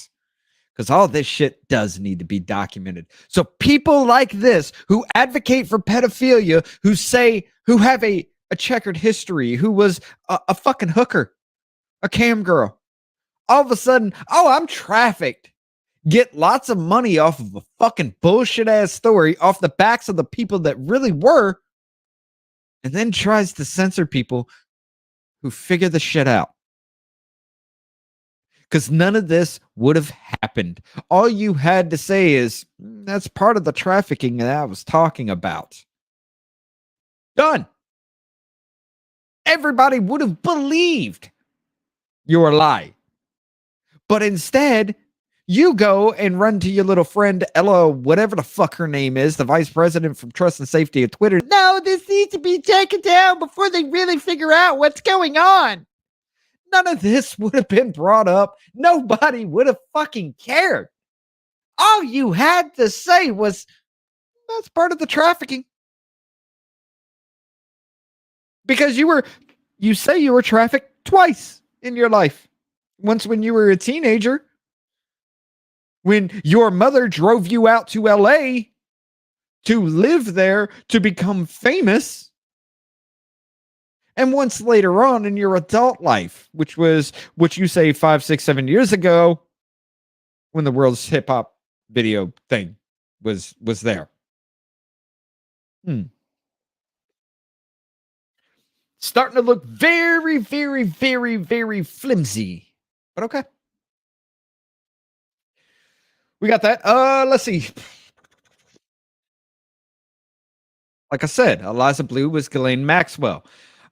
Because all this shit does need to be documented. So people like this who advocate for pedophilia, who have a checkered history, who was a fucking hooker, a cam girl, all of a sudden, oh, I'm trafficked. Get lots of money off of a fucking bullshit ass story off the backs of the people that really were, and then tries to censor people who figure the shit out. Because none of this would have happened. All you had to say is, that's part of the trafficking that I was talking about. Done. Everybody would have believed your lie. But instead, you go and run to your little friend, Ella, whatever the fuck her name is, the vice president from Trust and Safety of Twitter. No, this needs to be taken down before they really figure out what's going on. None of this would have been brought up. Nobody would have fucking cared. All you had to say was, that's part of the trafficking. Because you say you were trafficked twice in your life. Once when you were a teenager, when your mother drove you out to LA to live there to become famous. And once later on in your adult life, which was what you say 5, 6, 7 years ago, when the world's hip hop video thing was there. Starting to look very, very, very, very flimsy. But okay. We got that. Let's see. Like I said, Eliza Bleu was Ghislaine Maxwell.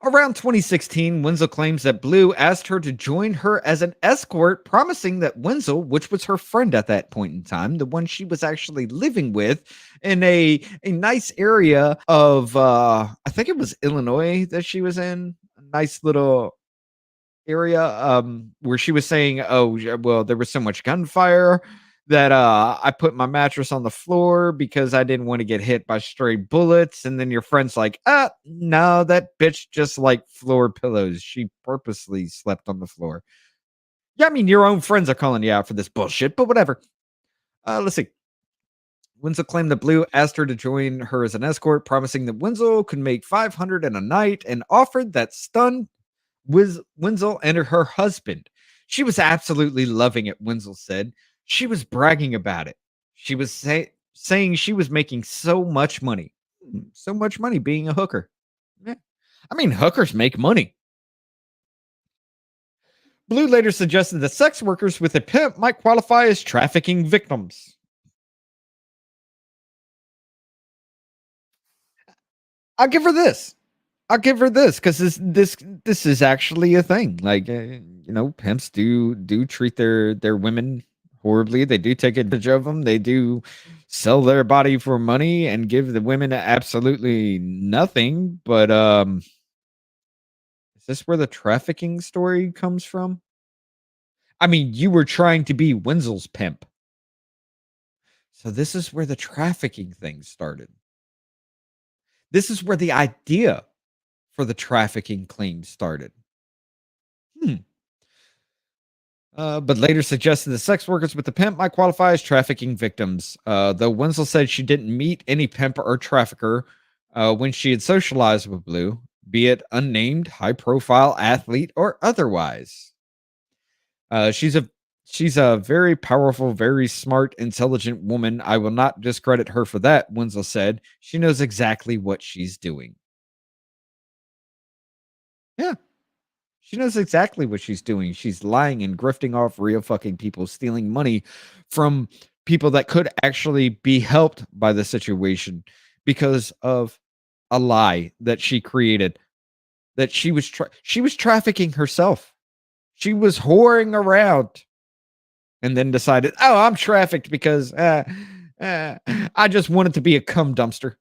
Around 2016, Wenzel claims that Bleu asked her to join her as an escort, promising that Wenzel, which was her friend at that point in time, the one she was actually living with in a nice area of, I think it was Illinois that she was in, a nice little area, where she was saying, oh, well, there was so much gunfire that I put my mattress on the floor because I didn't want to get hit by stray bullets. And then your friend's like, no, that bitch just like floor pillows. She purposely slept on the floor. Yeah, I mean, your own friends are calling you out for this bullshit, but whatever. Let's see. Wenzel claimed that Bleu asked her to join her as an escort, promising that Wenzel could make 500 in a night, and offered that stunned Wenzel and her husband. She was absolutely loving it, Wenzel said. She was bragging about it. She was saying she was making so much money. So much money being a hooker. Yeah. I mean, hookers make money. Blue later suggested that sex workers with a pimp might qualify as trafficking victims. I'll give her this. I'll give her this because this is actually a thing. Like pimps do treat their women horribly. They do take advantage of them. They do sell their body for money and give the women absolutely nothing. But is this where the trafficking story comes from? I mean, you were trying to be Wenzel's pimp, so this is where the trafficking thing started. This is where the idea for the trafficking claim started. But later suggested the sex workers with the pimp might qualify as trafficking victims. Though Wenzel said she didn't meet any pimp or trafficker when she had socialized with Blue, be it unnamed, high profile athlete or otherwise. Uh, she's a she's a very powerful, very smart, intelligent woman. I will not discredit her for that, Wenzel said. She knows exactly what she's doing. Yeah, she knows exactly what she's doing. She's lying and grifting off real fucking people, stealing money from people that could actually be helped by the situation because of a lie that she created. That she was trafficking herself. She was whoring around and then decided, oh, I'm trafficked because uh, I just wanted to be a cum dumpster.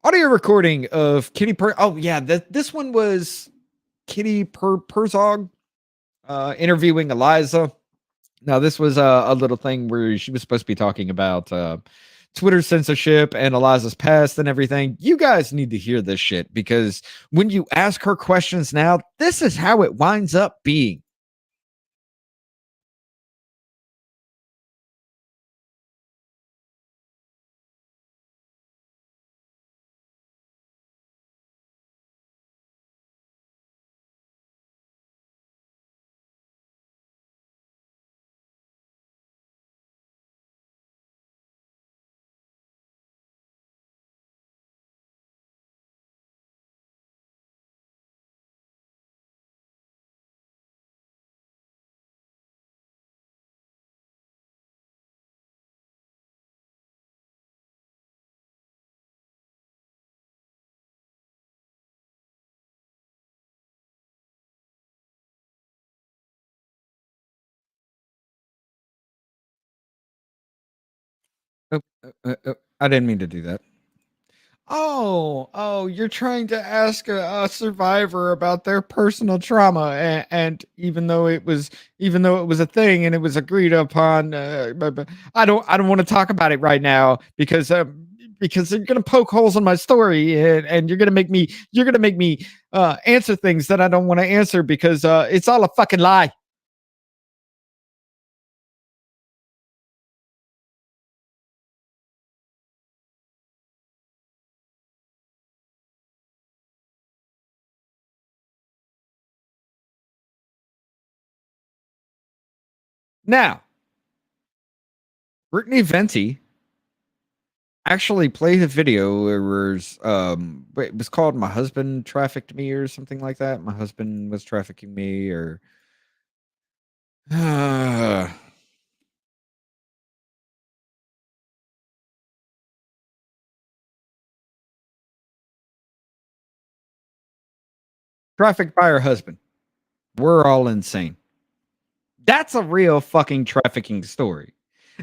Audio recording of Kitty Oh yeah, this one was Kitty Perzog interviewing Eliza. Now this was a little thing where she was supposed to be talking about Twitter censorship and Eliza's past and everything. You guys need to hear this shit because when you ask her questions now, this is how it winds up being. I didn't mean to do that. Oh, you're trying to ask a survivor about their personal trauma, and even though it was a thing and it was agreed upon, but I don't want to talk about it right now because you're gonna poke holes in my story and you're gonna make me answer things that I don't want to answer because it's all a fucking lie. Now, Brittany Venti actually played a video where it was called "My Husband Trafficked Me" or something like that. My husband was trafficking me, or trafficked by her husband. We're all insane. That's a real fucking trafficking story.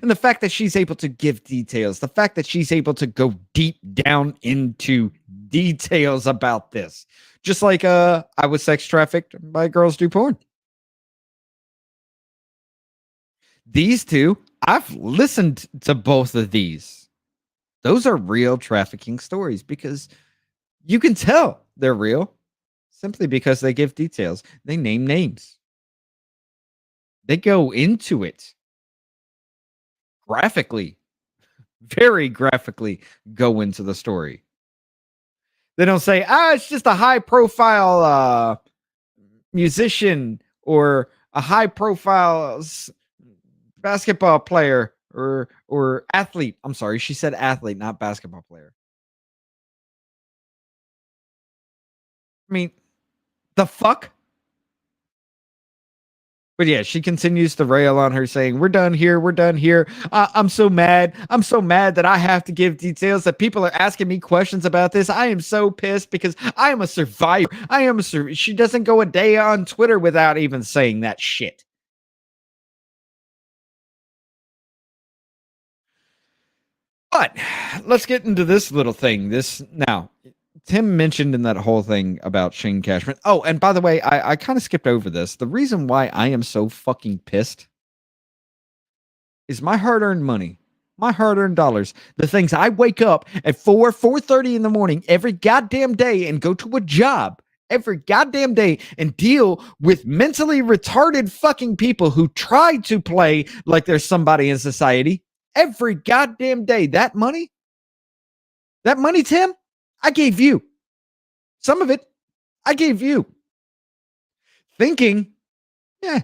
And the fact that she's able to give details, the fact that she's able to go deep down into details about this. Just like I was sex trafficked by girls do porn. These two, I've listened to both of these. Those are real trafficking stories because you can tell they're real simply because they give details. They name names. They go into it graphically, very graphically go into the story. They don't say, it's just a high profile musician or a high profile basketball player or athlete. I'm sorry, she said athlete, not basketball player. I mean, the fuck? But yeah, she continues to rail on her, saying, "We're done here. We're done here. I'm so mad. I'm so mad that I have to give details. That people are asking me questions about this. I am so pissed because I am a survivor. I am a survivor." She doesn't go a day on Twitter without even saying that shit. But let's get into this little thing. This now, Tim mentioned in that whole thing about Shane Cashman. Oh, and by the way, I kind of skipped over this. The reason why I am so fucking pissed is my hard-earned money, my hard-earned dollars, the things I wake up at 4:30 in the morning every goddamn day and go to a job every goddamn day and deal with mentally retarded fucking people who try to play like there's somebody in society every goddamn day. That money, Tim, I gave you. Some of it, I gave you. Thinking, yeah,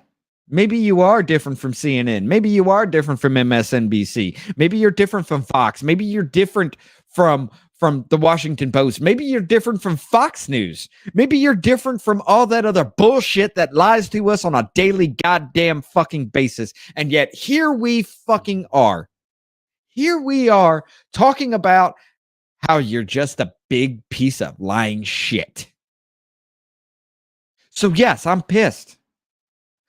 maybe you are different from CNN. Maybe you are different from MSNBC. Maybe you're different from Fox. Maybe you're different from the Washington Post. Maybe you're different from Fox News. Maybe you're different from all that other bullshit that lies to us on a daily goddamn fucking basis. And yet here we fucking are. Here we are talking about how you're just a big piece of lying shit. So yes, I'm pissed.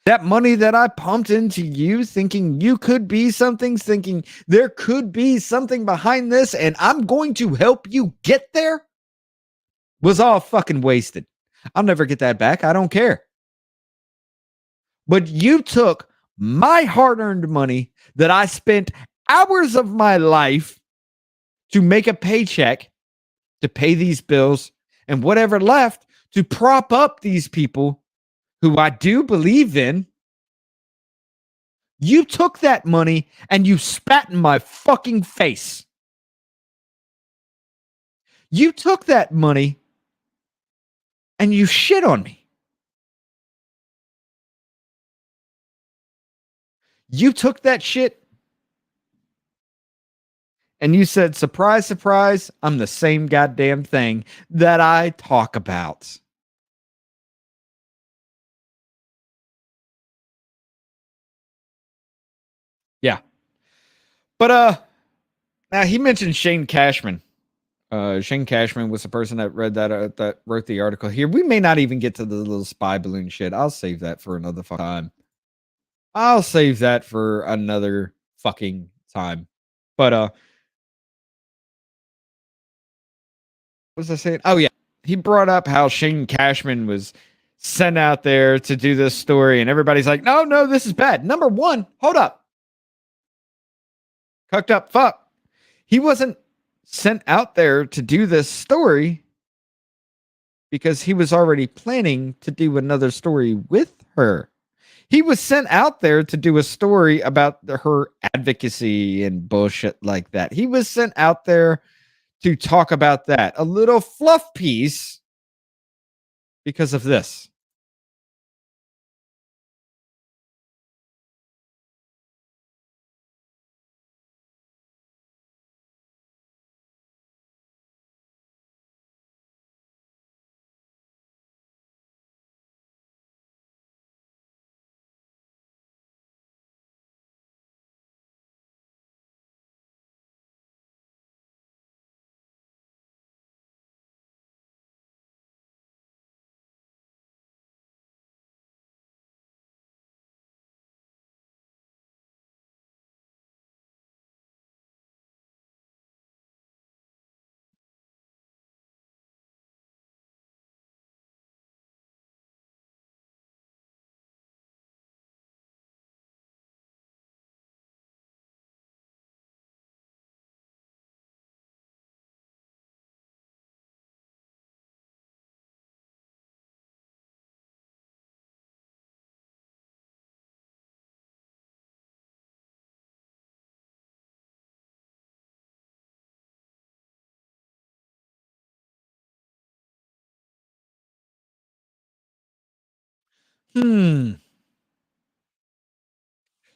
That money that I pumped into you thinking you could be something, thinking there could be something behind this and I'm going to help you get there, was all fucking wasted. I'll never get that back. I don't care. But you took my hard-earned money that I spent hours of my life to make a paycheck to pay these bills and whatever left to prop up these people who I do believe in. You took that money and you spat in my fucking face. You took that money and you shit on me. You took that shit and you said, surprise, surprise, I'm the same goddamn thing that I talk about. Yeah. But now he mentioned Shane Cashman. Shane Cashman was the person that read that wrote the article here. We may not even get to the little spy balloon shit. I'll save that for another time. I'll save that for another fucking time. But what was I saying? Oh yeah, he brought up how Shane Cashman was sent out there to do this story, and everybody's like, "No, this is bad." Number one, hold up, cucked up fuck. He wasn't sent out there to do this story because he was already planning to do another story with her. He was sent out there to do a story about her advocacy and bullshit like that. He was sent out there to talk about that. A little fluff piece because of this.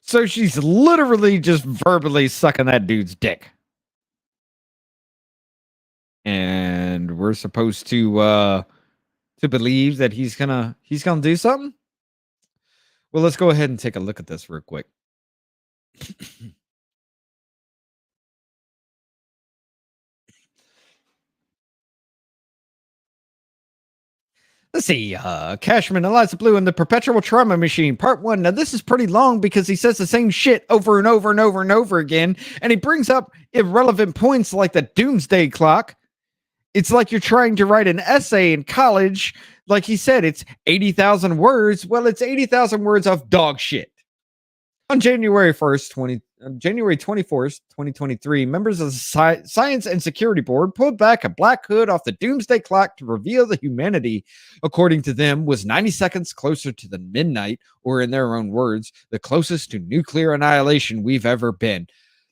So she's literally just verbally sucking that dude's dick. And we're supposed to believe that he's gonna do something? Well, let's go ahead and take a look at this real quick. Let's see, Cashman, Eliza Bleu, and the Perpetual Trauma Machine, Part 1. Now, this is pretty long because he says the same shit over and over and over and over again, and he brings up irrelevant points like the doomsday clock. It's like you're trying to write an essay in college. Like he said, it's 80,000 words. Well, it's 80,000 words of dog shit. On January 1st, January 24th, 2023, members of the Science and Security Board pulled back a black hood off the doomsday clock to reveal that humanity, according to them, was 90 seconds closer to the midnight, or in their own words, the closest to nuclear annihilation we've ever been.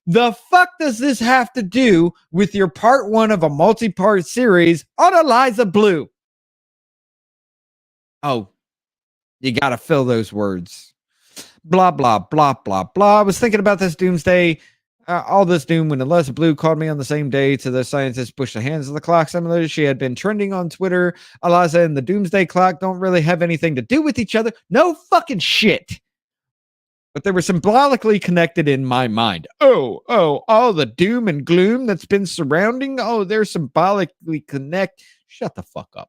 The fuck does this have to do with your part one of a multi-part series on Eliza Bleu? Oh, you got to fill those words. Blah, blah, blah, blah, blah. I was thinking about this doomsday, all this doom when Eliza Bleu called me on the same day to the scientists push the hands of the clock simulator. She had been trending on Twitter. Eliza and the doomsday clock don't really have anything to do with each other. No fucking shit. But they were symbolically connected in my mind. Oh, all the doom and gloom that's been surrounding. Oh, they're symbolically connect. Shut the fuck up.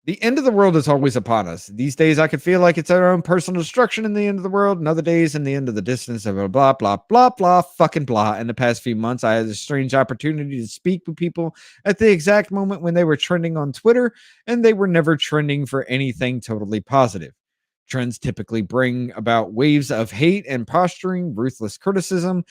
The end of the world is always upon us. These days, I could feel like it's our own personal destruction in the end of the world, and other days in the end of the distance of blah, blah, blah, blah, fucking blah. In the past few months, I had a strange opportunity to speak with people at the exact moment when they were trending on Twitter, and they were never trending for anything totally positive. Trends typically bring about waves of hate and posturing, ruthless criticism.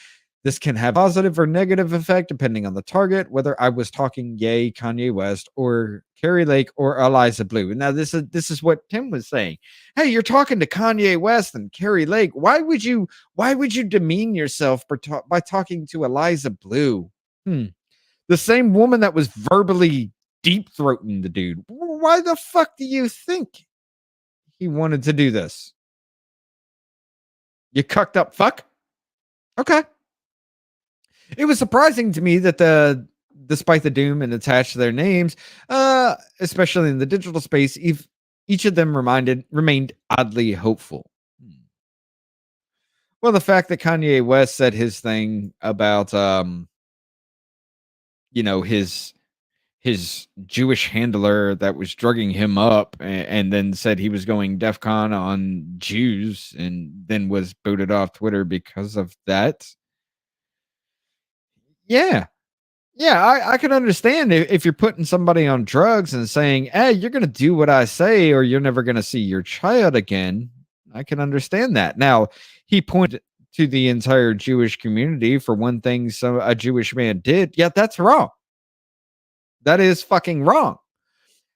This can have a positive or negative effect depending on the target, whether I was talking Kanye West or Carrie Lake or Eliza Bleu. Now, this is what Tim was saying. Hey, you're talking to Kanye West and Carrie Lake. Why would you demean yourself by talking to Eliza Bleu? The same woman that was verbally deep throating the dude. Why the fuck do you think he wanted to do this? You cucked up fuck? Okay. It was surprising to me that despite the doom and attached to their names, especially in the digital space, each of them remained oddly hopeful. Well, the fact that Kanye West said his thing about his Jewish handler that was drugging him up and then said he was going DEFCON on Jews and then was booted off Twitter because of that. Yeah. Yeah, I can understand if you're putting somebody on drugs and saying, hey, you're going to do what I say or you're never going to see your child again. I can understand that. Now, he pointed to the entire Jewish community for one thing a Jewish man did. Yeah, that's wrong. That is fucking wrong.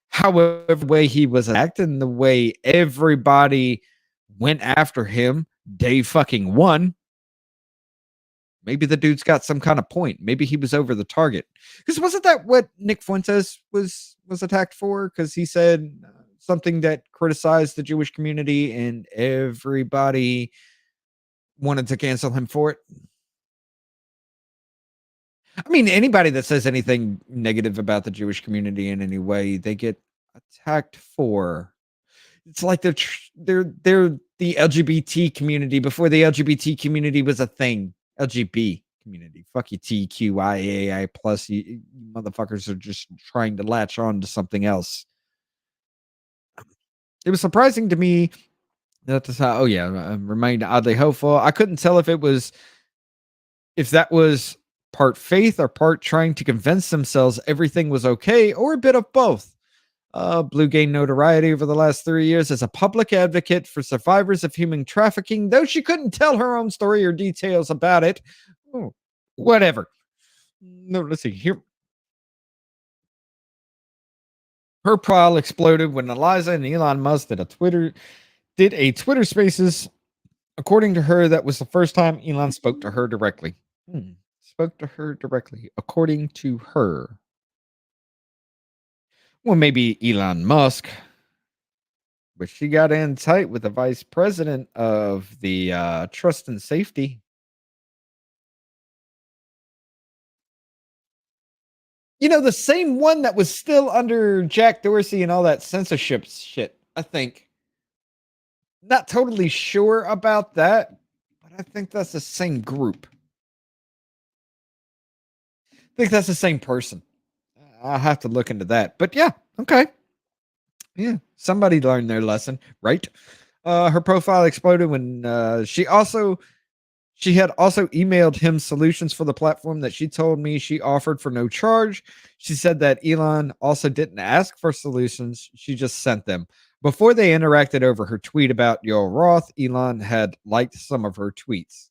However, the way he was acting, the way everybody went after him day fucking one, maybe the dude's got some kind of point. Maybe he was over the target. Because wasn't that what Nick Fuentes was attacked for? Because he said something that criticized the Jewish community and everybody wanted to cancel him for it. I mean, anybody that says anything negative about the Jewish community in any way, they get attacked for. It's like they're the LGBT community before the LGBT community was a thing. LGBT community. Fuck you, TQIAI plus. You motherfuckers are just trying to latch on to something else. It was surprising to me that remained oddly hopeful. I couldn't tell if that was part faith or part trying to convince themselves everything was okay, or a bit of both. Bleu gained notoriety over the last 3 years as a public advocate for survivors of human trafficking, though she couldn't tell her own story or details about it. Oh, whatever. No, let's see here. Her profile exploded when Eliza and Elon Musk did a Twitter Spaces. According to her, that was the first time Elon spoke to her directly. Spoke to her directly, according to her. Well, maybe Elon Musk, but she got in tight with the vice president of the trust and safety. The same one that was still under Jack Dorsey and all that censorship shit, I think. Not totally sure about that, but I think that's the same group. I think that's the same person. I'll have to look into that. But yeah, okay. Yeah, somebody learned their lesson, right? Her profile exploded when she also She had also emailed him solutions for the platform that she told me she offered for no charge. She said that Elon also didn't ask for solutions, she just sent them. Before they interacted over her tweet about Yoel Roth, Elon had liked some of her tweets.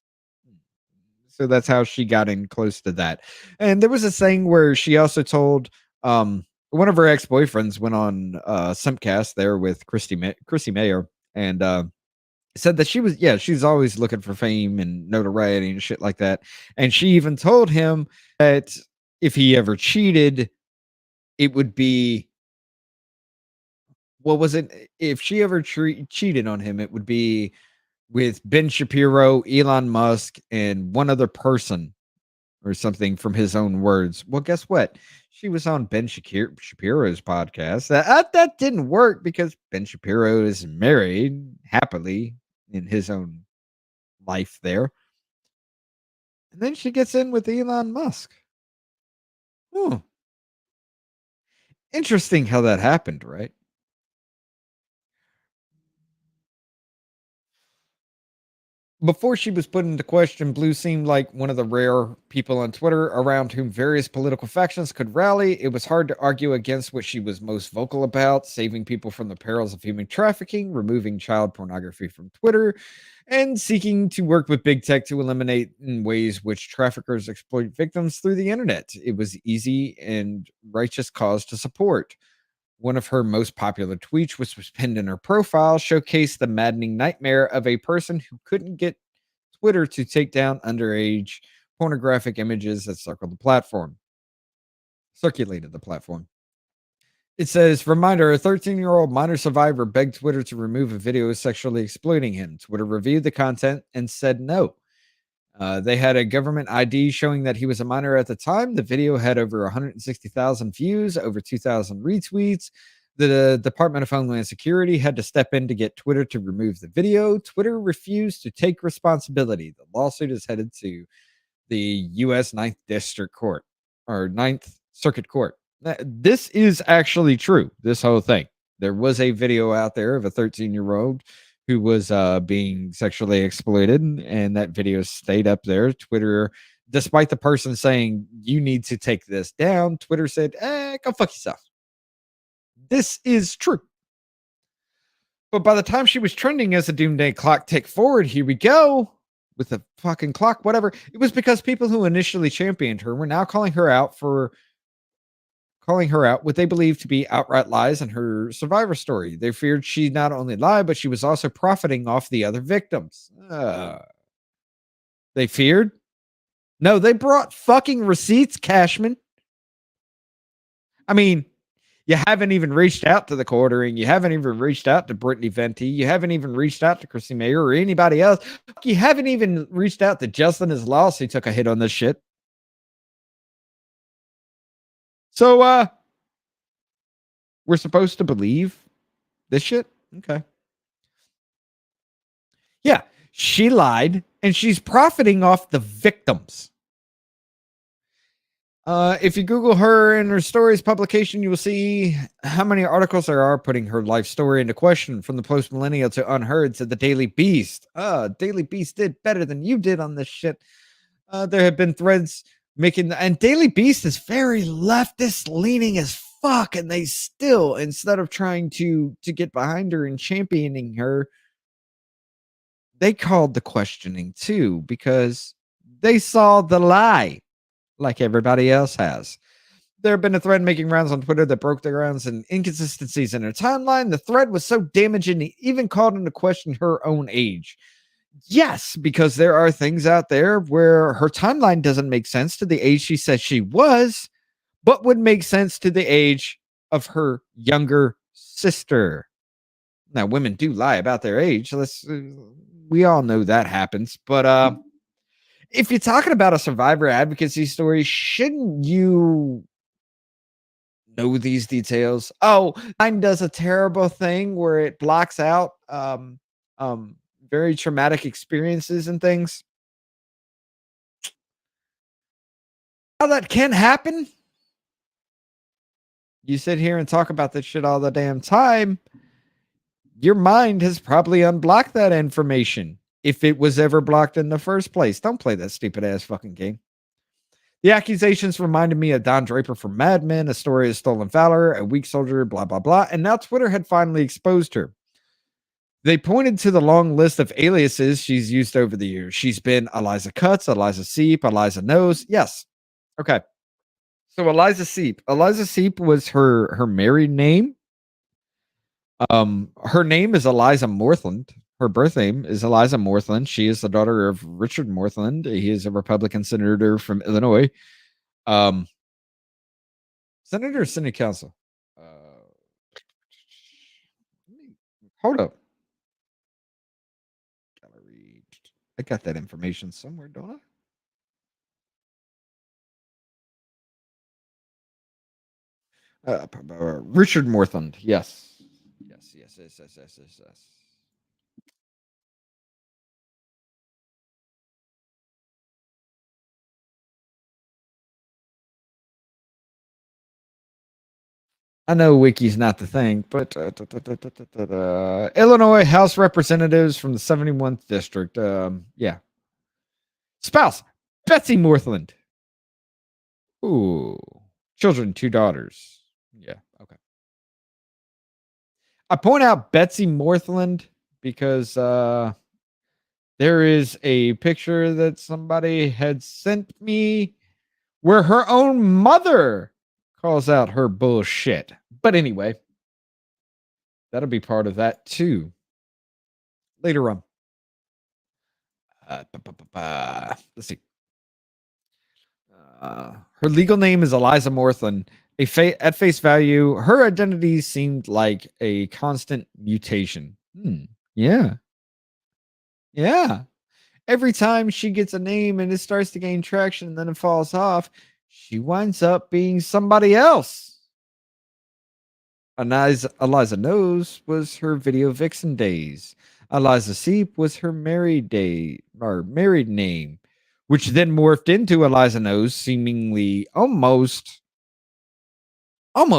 So that's how she got in close to that. And there was a thing where she also told one of her ex-boyfriends went on Simpcast there with Christy Mayer and said that she's always looking for fame and notoriety and shit like that. And she even told him that if he ever cheated, it would be what was it? If she ever cheated on him, it would be with Ben Shapiro, Elon Musk, and one other person or something from his own words. Well, guess what? She was on Shapiro's podcast. That didn't work because Ben Shapiro is married happily in his own life there. And then she gets in with Elon Musk. Hmm. Interesting how that happened, right? Before she was put into question, Blue seemed like one of the rare people on Twitter around whom various political factions could rally. It was hard to argue against what she was most vocal about, saving people from the perils of human trafficking, removing child pornography from Twitter, and seeking to work with big tech to eliminate in ways which traffickers exploit victims through the internet. It was easy and righteous cause to support. One of her most popular tweets, which was pinned in her profile, showcased the maddening nightmare of a person who couldn't get Twitter to take down underage pornographic images that circulated the platform. It says, reminder, a 13-year-old minor survivor begged Twitter to remove a video sexually exploiting him. Twitter reviewed the content and said no. They had a government ID showing that he was a minor at the time. The video had over 160,000 views, over 2,000 retweets. The Department of Homeland Security had to step in to get Twitter to remove the video. Twitter refused to take responsibility. The lawsuit is headed to the U.S. Ninth District Court or Ninth Circuit Court. This is actually true, this whole thing. There was a video out there of a 13-year-old who was being sexually exploited, and that video stayed up there. Twitter, despite the person saying, you need to take this down, Twitter said, go fuck yourself. This is true. But by the time she was trending as a doomsday clock tick forward, here we go with the fucking clock, whatever. It was because people who initially championed her were now calling her out what they believed to be outright lies in her survivor story. They feared she not only lied, but she was also profiting off the other victims. They feared? No, they brought fucking receipts, Cashman. I mean, you haven't even reached out to the quartering. You haven't even reached out to Brittany Venti. You haven't even reached out to Chrissy Mayer or anybody else. You haven't even reached out to Justin Islas, who took a hit on this shit. So, we're supposed to believe this shit? Okay. Yeah, she lied, and she's profiting off the victims. If you Google her and her stories publication, you will see how many articles there are putting her life story into question, from the post millennial to Unheard to the Daily Beast. Daily Beast did better than you did on this shit. There have been threads and Daily Beast is very leftist leaning as fuck, and they still, instead of trying to get behind her and championing her, they called the questioning too, because they saw the lie like everybody else has. There have been a thread making rounds on Twitter that broke the grounds and inconsistencies in her timeline. The thread was so damaging, it even called into question her own age. Yes, because there are things out there where her timeline doesn't make sense to the age she says she was, but would make sense to the age of her younger sister. Now, women do lie about their age. We all know that happens. But if you're talking about a survivor advocacy story, shouldn't you know these details? Oh, mine does a terrible thing where it blocks out very traumatic experiences and things. How that can happen? You sit here and talk about this shit all the damn time. Your mind has probably unblocked that information. if it was ever blocked in the first place. Don't play that stupid ass fucking game. The accusations reminded me of Don Draper from Mad Men, a story of stolen valor, a weak soldier, blah, blah, blah. And now Twitter had finally exposed her. They pointed to the long list of aliases she's used over the years. She's been Eliza Cuts, Eliza Seep, Eliza Knows. Yes. Okay. So Eliza Seep. Eliza Seep was her married name. Her name is Eliza Morthland. Her birth name is Eliza Morthland. She is the daughter of Richard Morthland. He is a Republican senator from Illinois. Senator or Senate Council? Hold up. Gallery. I got that information somewhere, don't I? Richard Morthland. Yes. Yes. I know Wiki's not the thing, but Illinois House Representatives from the 71th District. Yeah. Spouse, Betsy Morthland. Ooh. Children, 2 daughters. Yeah. Okay. I point out Betsy Morthland because there is a picture that somebody had sent me where her own mother calls out her bullshit. But anyway, that'll be part of that too. Later on. Let's see. Her legal name is Eliza Morthland. At face value, her identity seemed like a constant mutation. Yeah. Every time she gets a name and it starts to gain traction and then it falls off, she winds up being somebody else. Eliza Knows was her video vixen days. Eliza Seep was her married name, which then morphed into Eliza Knows, seemingly almost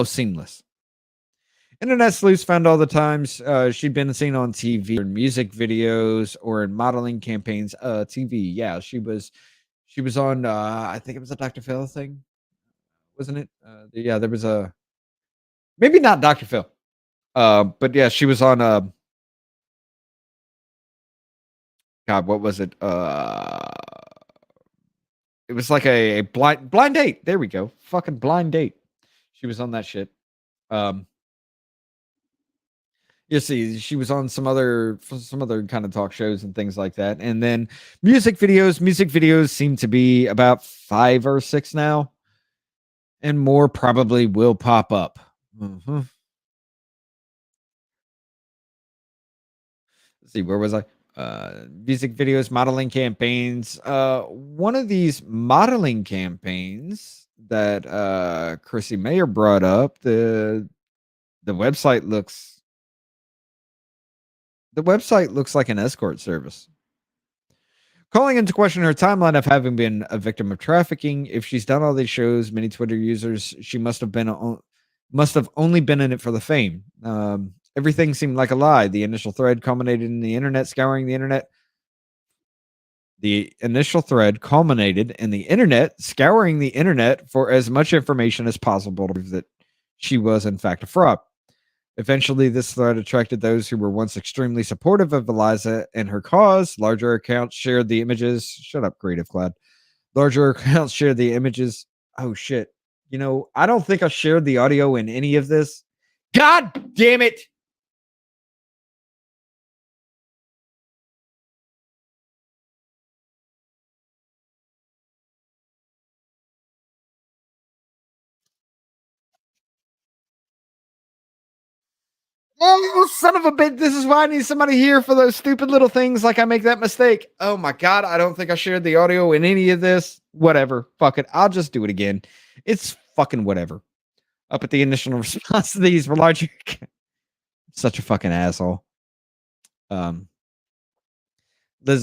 seamless. Internet sleuths found all the times she'd been seen on TV, or in music videos, or in modeling campaigns. TV, yeah, she was on. I think it was a Dr. Phil thing, wasn't it? Yeah, there was a maybe not Dr. Phil, but yeah, she was on. God, what was it? It was like a blind date. There we go. Fucking blind date. She was on that shit. You see, she was on some other kind of talk shows and things like that. And then music videos seem to be about 5 or 6 now, and more probably will pop up. Let's see, where was I? Music videos, modeling campaigns. One of these modeling campaigns that Chrissy Mayer brought up, the website looks like an escort service. Calling into question her timeline of having been a victim of trafficking. If she's done all these shows, many Twitter users, she must have only been in it for the fame. Everything seemed like a lie. The initial thread culminated in the internet scouring the internet. The initial thread culminated in the internet scouring the internet for as much information as possible to prove that she was in fact a fraud. Eventually, this thread attracted those who were once extremely supportive of Eliza and her cause. Larger accounts shared the images. Shut up, Creative Cloud. Larger accounts shared the images. Oh, shit. I don't think I shared the audio in any of this. God damn it. Oh, son of a bitch. This is why I need somebody here for those stupid little things like I make that mistake. Oh my God. I don't think I shared the audio in any of this. Whatever. Fuck it. I'll just do it again. It's fucking whatever. Up at the initial response to these were larger. Such a fucking asshole. Liza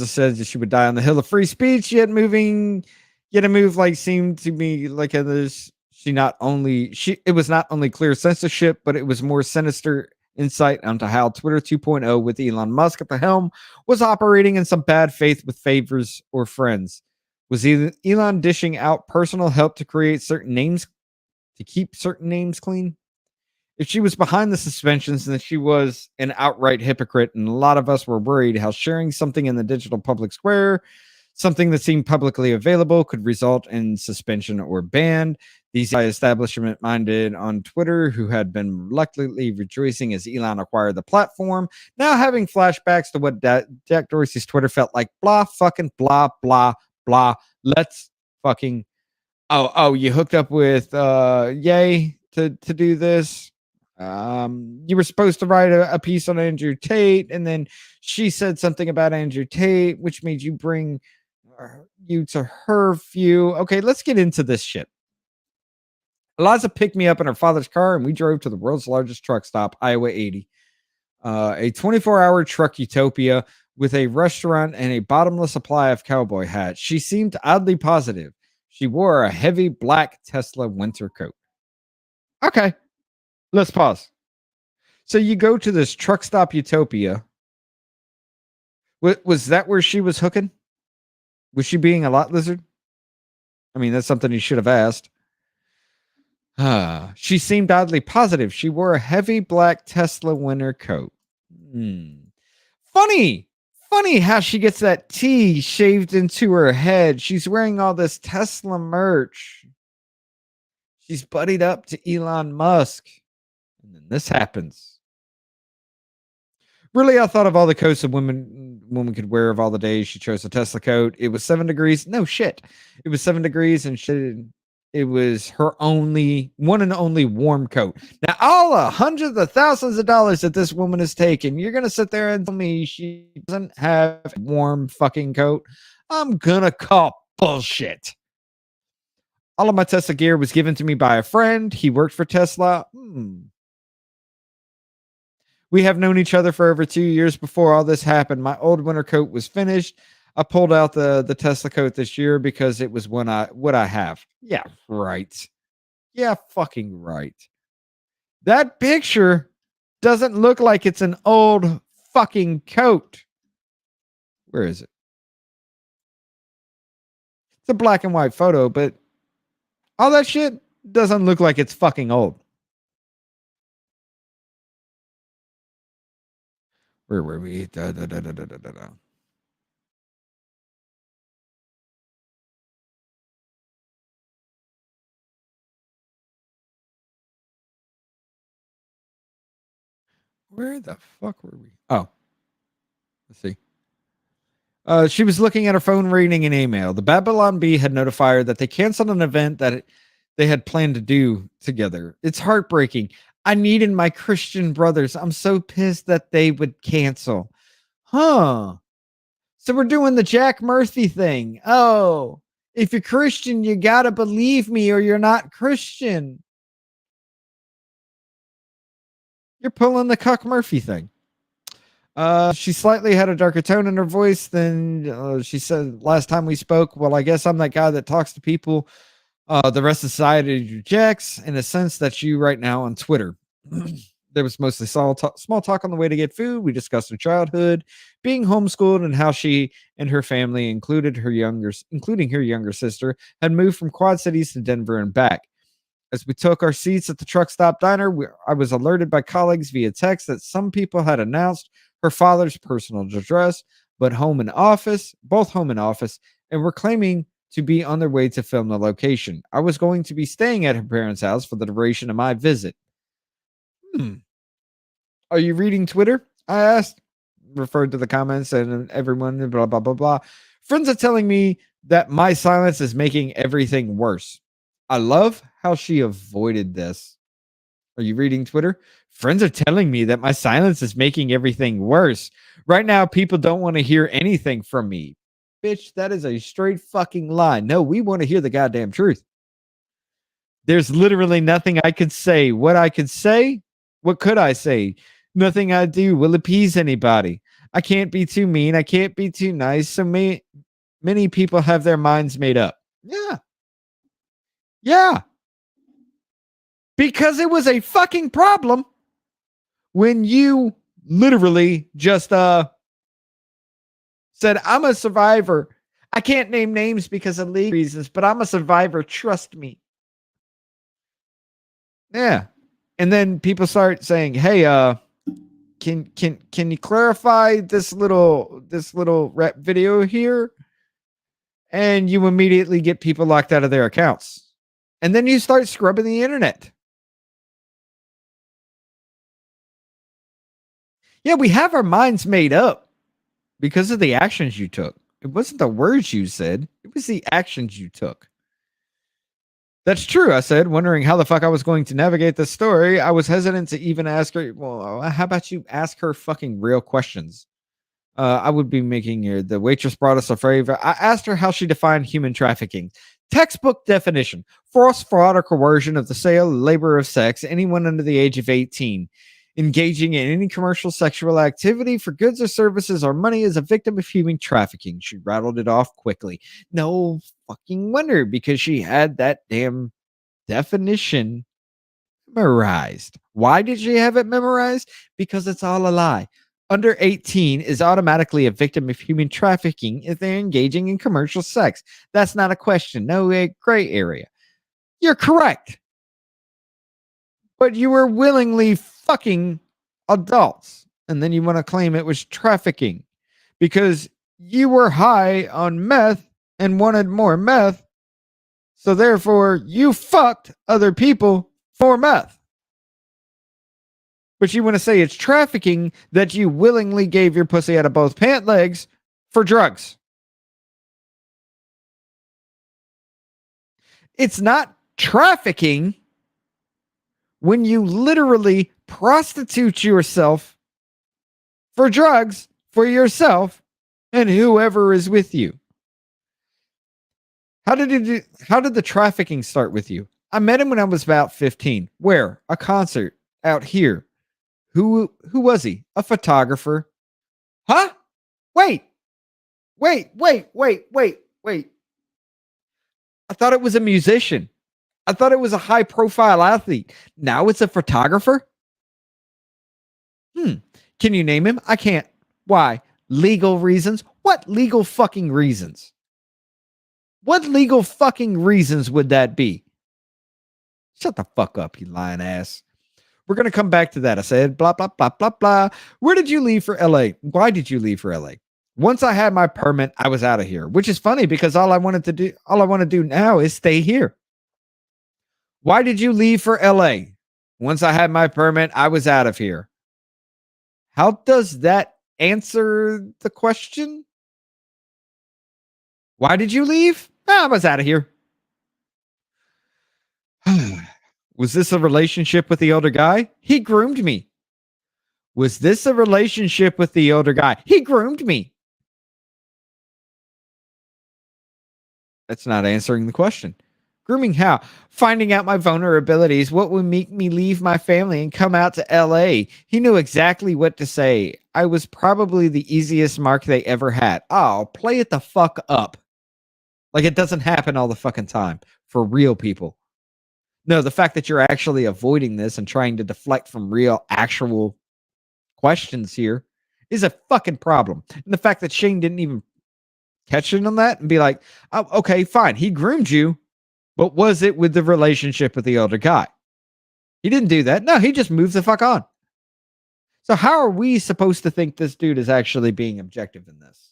says that she would die on the hill of free speech, yet a move like seemed to me like others. It was not only clear censorship, but it was more sinister insight onto how Twitter 2.0 with Elon Musk at the helm was operating in some bad faith with favors or friends. Was Elon dishing out personal help to create certain names, to keep certain names clean? If she was behind the suspensions, then she was an outright hypocrite, and a lot of us were worried how sharing something in the digital public square, something that seemed publicly available, could result in suspension or ban. These establishment minded on Twitter, who had been reluctantly rejoicing as Elon acquired the platform, now having flashbacks to what Jack Dorsey's Twitter felt like. Blah, fucking blah, blah, blah. Let's fucking. Oh, you hooked up with Yay to do this. You were supposed to write a piece on Andrew Tate, and then she said something about Andrew Tate, which made you bring you to her view. Okay, let's get into this shit. Eliza picked me up in her father's car, and we drove to the world's largest truck stop, Iowa 80, a 24-hour truck utopia with a restaurant and a bottomless supply of cowboy hats. She seemed oddly positive. She wore a heavy black Tesla winter coat. Okay, let's pause. So you go to this truck stop utopia. Was that where she was hooking? Was she being a lot lizard? I mean, that's something you should have asked. She seemed oddly positive. She wore a heavy black Tesla winter coat. Funny how she gets that T shaved into her head. She's wearing all this Tesla merch. She's buddied up to Elon Musk. And then this happens. Really, I thought of all the coats a woman could wear of all the days. She chose a Tesla coat. It was 7 degrees. No shit. It was 7 degrees, and it was her only one and only warm coat. Now, all the hundreds of thousands of dollars that this woman has taken, you're gonna sit there and tell me she doesn't have a warm fucking coat? I'm gonna call bullshit. All of my Tesla gear was given to me by a friend. He worked for Tesla. We have known each other for over 2 years before all this happened. My old winter coat was finished. I pulled out the Tesla coat this year because it was what I have. Yeah, right. Yeah, fucking right. That picture doesn't look like it's an old fucking coat. Where is it? It's a black and white photo, but all that shit doesn't look like it's fucking old. Where were we? Where the fuck were we? Oh, let's see. She was looking at her phone, reading an email. The Babylon Bee had notified her that they canceled an event that they had planned to do together. It's heartbreaking. I needed my Christian brothers. I'm so pissed that they would cancel. Huh. So we're doing the Jack Murphy thing. Oh, if you're Christian, you got to believe me or you're not Christian. You're pulling the Cuck Murphy thing. She slightly had a darker tone in her voice than she said last time we spoke. Well, I guess I'm that guy that talks to people the rest of society rejects, in a sense that's you right now on Twitter. There was mostly small talk on the way to get food. We discussed her childhood, being homeschooled, and how she and her family, including her younger sister, had moved from Quad Cities to Denver and back. As we took our seats at the truck stop diner, I was alerted by colleagues via text that some people had announced her father's personal address, both home and office, and were claiming to be on their way to film the location. I was going to be staying at her parents' house for the duration of my visit. Are you reading Twitter? I asked, referred to the comments and everyone, blah, blah, blah, blah. Friends are telling me that my silence is making everything worse. I love how she avoided this. Are you reading Twitter? Friends are telling me that my silence is making everything worse. Right now, people don't want to hear anything from me. Bitch, that is a straight fucking lie. No, we want to hear the goddamn truth. There's literally nothing I could say. What I could say? What could I say? Nothing I do will appease anybody. I can't be too mean. I can't be too nice. So many people have their minds made up. Yeah. Yeah. Because it was a fucking problem when you literally just said, I'm a survivor. I can't name names because of legal reasons, but I'm a survivor. Trust me. Yeah. And then people start saying, hey, can you clarify this little rep video here? And you immediately get people locked out of their accounts. And then you start scrubbing the internet. Yeah, we have our minds made up because of the actions you took. It wasn't the words you said, it was the actions you took. That's true, I said, wondering how the fuck I was going to navigate this story. I was hesitant to even ask her, well, how about you ask her fucking real questions? I would be making your. The waitress brought us a favor. I asked her how she defined human trafficking. Textbook definition: force, fraud, or coercion of the sale, labor of sex, anyone under the age of 18. Engaging in any commercial sexual activity for goods or services or money is a victim of human trafficking. She rattled it off quickly. No fucking wonder, because she had that damn definition memorized. Why did she have it memorized? Because it's all a lie. Under 18 is automatically a victim of human trafficking if they're engaging in commercial sex. That's not a question. No gray area. You're correct. But you were willingly fucking adults. And then you want to claim it was trafficking because you were high on meth and wanted more meth. So therefore, you fucked other people for meth. But you want to say it's trafficking that you willingly gave your pussy out of both pant legs for drugs. It's not trafficking when you literally prostitute yourself for drugs for yourself and whoever is with you. How did the trafficking start with you? I met him when I was about 15. Where? A concert out here. Who was he? A photographer. Huh? Wait. I thought it was a musician. I thought it was a high profile athlete. Now it's a photographer? Can you name him? I can't. Why? Legal reasons? What legal fucking reasons? What legal fucking reasons would that be? Shut the fuck up, you lying ass. We're going to come back to that. I said, blah, blah, blah, blah, blah. Where did you leave for LA? Why did you leave for LA? Once I had my permit, I was out of here, which is funny because all I want to do now is stay here. Why did you leave for LA? Once I had my permit, I was out of here. How does that answer the question? Why did you leave? I was out of here. Was this a relationship with the older guy? He groomed me. Was this a relationship with the older guy? He groomed me. That's not answering the question. Grooming how? Finding out my vulnerabilities. What would make me leave my family and come out to LA? He knew exactly what to say. I was probably the easiest mark they ever had. Oh, play it the fuck up. Like it doesn't happen all the fucking time for real people. No, the fact that you're actually avoiding this and trying to deflect from real, actual questions here is a fucking problem. And the fact that Shane didn't even catch it on that and be like, oh, okay, fine. He groomed you, but was it with the relationship with the older guy? He didn't do that. No, he just moves the fuck on. So how are we supposed to think this dude is actually being objective in this?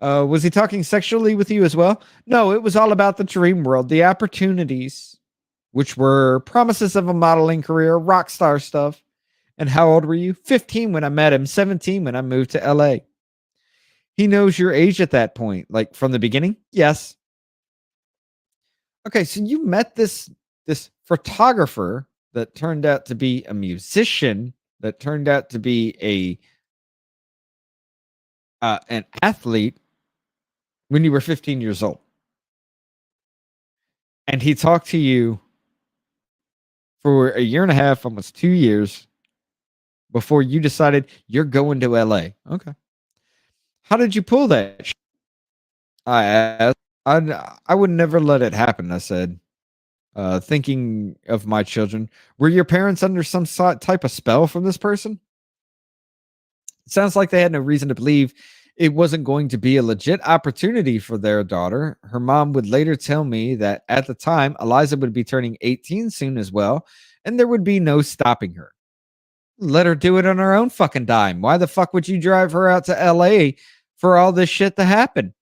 Was he talking sexually with you as well? No, it was all about the dream world, the opportunities, which were promises of a modeling career, rock star stuff. And how old were you? 15 when I met him, 17 when I moved to LA. He knows your age at that point, like from the beginning? Yes. Okay, so you met this photographer that turned out to be a musician, that turned out to be an athlete when you were 15 years old. And he talked to you for a year and a half, almost 2 years, before you decided you're going to LA. Okay. How did you pull that? I asked. I would never let it happen, I said. Thinking of my children, were your parents under some type of spell from this person? It sounds like they had no reason to believe it wasn't going to be a legit opportunity for their daughter. Her mom would later tell me that at the time, Eliza would be turning 18 soon as well, and there would be no stopping her. Let her do it on her own fucking dime. Why the fuck would you drive her out to LA for all this shit to happen?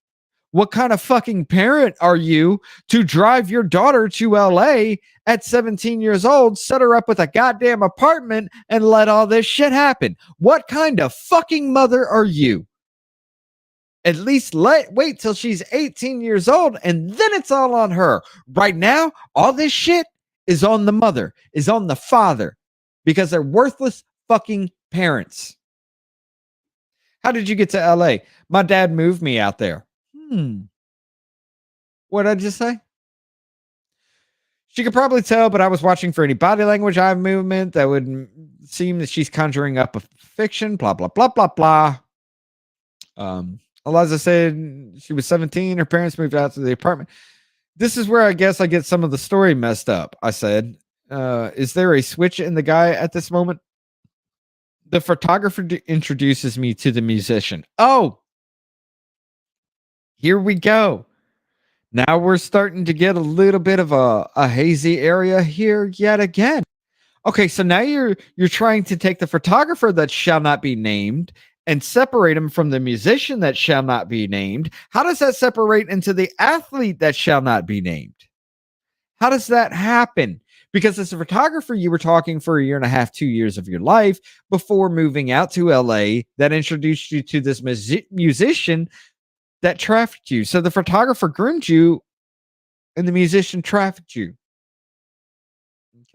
What kind of fucking parent are you to drive your daughter to LA at 17 years old, set her up with a goddamn apartment, and let all this shit happen? What kind of fucking mother are you? At least wait till she's 18 years old and then it's all on her. Right now, all this shit is on the mother, is on the father, because they're worthless fucking parents. How did you get to LA? My dad moved me out there. What did I just say? She could probably tell, but I was watching for any body language, eye movement that would seem that she's conjuring up a fiction, blah, blah, blah, blah, blah. Eliza said she was 17. Her parents moved out to the apartment. This is where I guess I get some of the story messed up. I said, is there a switch in the guy at this moment? The photographer introduces me to the musician. Oh, here we go. Now we're starting to get a little bit of a hazy area here yet again. Okay, so now you're trying to take the photographer that shall not be named and separate him from the musician that shall not be named. How does that separate into the athlete that shall not be named? How does that happen? Because as a photographer, you were talking for a year and a half, 2 years of your life before moving out to LA that introduced you to this musician that trafficked you. So the photographer groomed you and the musician trafficked you.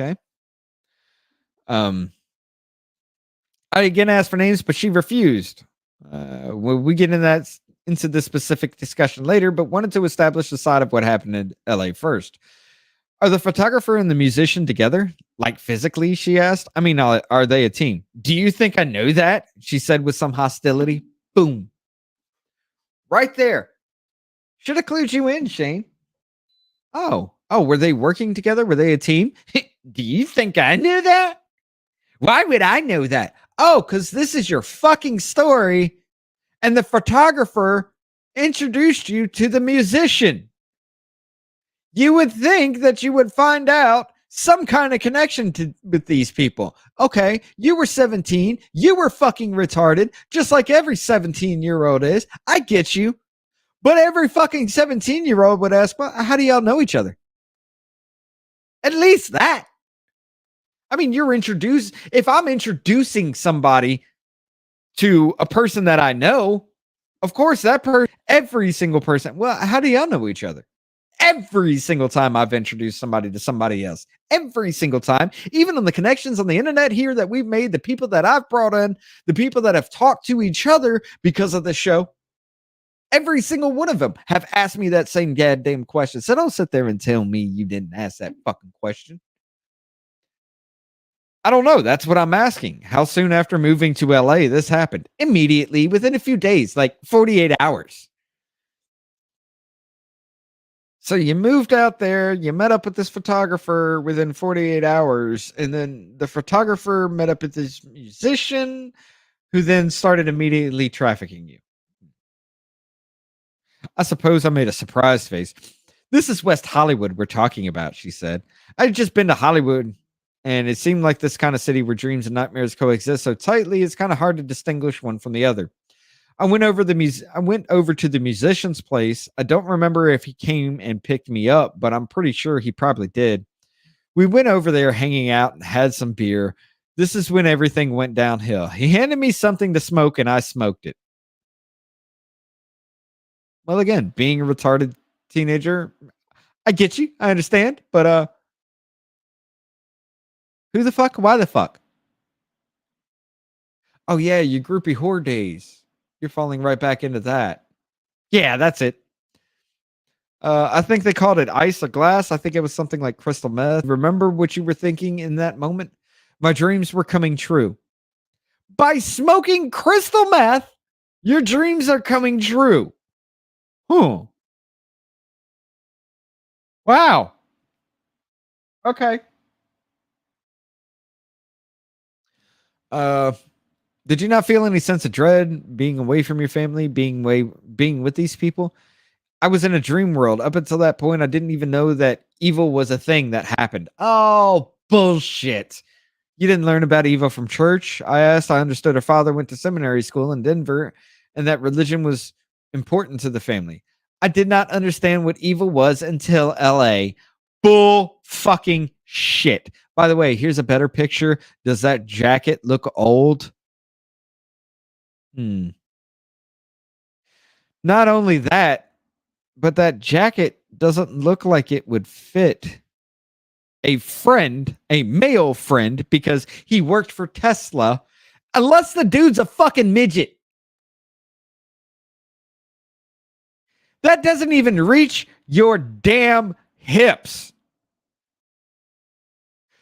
Okay. I again asked for names, but she refused. We get into this specific discussion later, but wanted to establish the side of what happened in LA first. Are the photographer and the musician together? Like physically, she asked. I mean, are they a team? Do you think I know that? She said with some hostility. Boom. Right there. Should have clued you in, Shane. Oh, were they working together? Were they a team? Do you think I knew that? Why would I know that? Oh, because this is your fucking story. And the photographer introduced you to the musician. You would think that you would find out some kind of connection with these people. Okay, you were 17. You were fucking retarded, just like every 17-year-old is. I get you. But every fucking 17-year-old would ask, well, how do y'all know each other? At least that. I mean, if I'm introducing somebody to a person that I know, of course, every single person, well, how do y'all know each other? Every single time I've introduced somebody to somebody else, every single time, even on the connections on the internet here that we've made, the people that I've brought in, the people that have talked to each other because of the show, every single one of them have asked me that same goddamn question. So don't sit there and tell me you didn't ask that fucking question. I don't know. That's what I'm asking. How soon after moving to LA this happened? Immediately, within a few days, like 48 hours. So you moved out there, you met up with this photographer within 48 hours, and then the photographer met up with this musician who then started immediately trafficking you. I suppose I made a surprise face. This is West Hollywood we're talking about, she said. I'd just been to Hollywood, and it seemed like this kind of city where dreams and nightmares coexist so tightly, it's kind of hard to distinguish one from the other. I went over to the musician's place. I don't remember if he came and picked me up, but I'm pretty sure he probably did. We went over there hanging out and had some beer. This is when everything went downhill. He handed me something to smoke and I smoked it. Well, again, being a retarded teenager, I get you. I understand, but who the fuck? Why the fuck? Oh yeah, your groupie whore days. You're falling right back into that. Yeah, that's it. I think they called it ice or glass. I think it was something like crystal meth. Remember what you were thinking in that moment? My dreams were coming true. By smoking crystal meth, your dreams are coming true. Wow. Okay. Uh, did you not feel any sense of dread being away from your family, being with these people? I was in a dream world. Up until that point, I didn't even know that evil was a thing that happened. Oh, bullshit. You didn't learn about evil from church? I asked. I understood her father went to seminary school in Denver and that religion was important to the family. I did not understand what evil was until LA. Bull fucking shit. By the way, here's a better picture. Does that jacket look old? Hmm. Not only that, but that jacket doesn't look like it would fit a friend, a male friend, because he worked for Tesla, unless the dude's a fucking midget. That doesn't even reach your damn hips.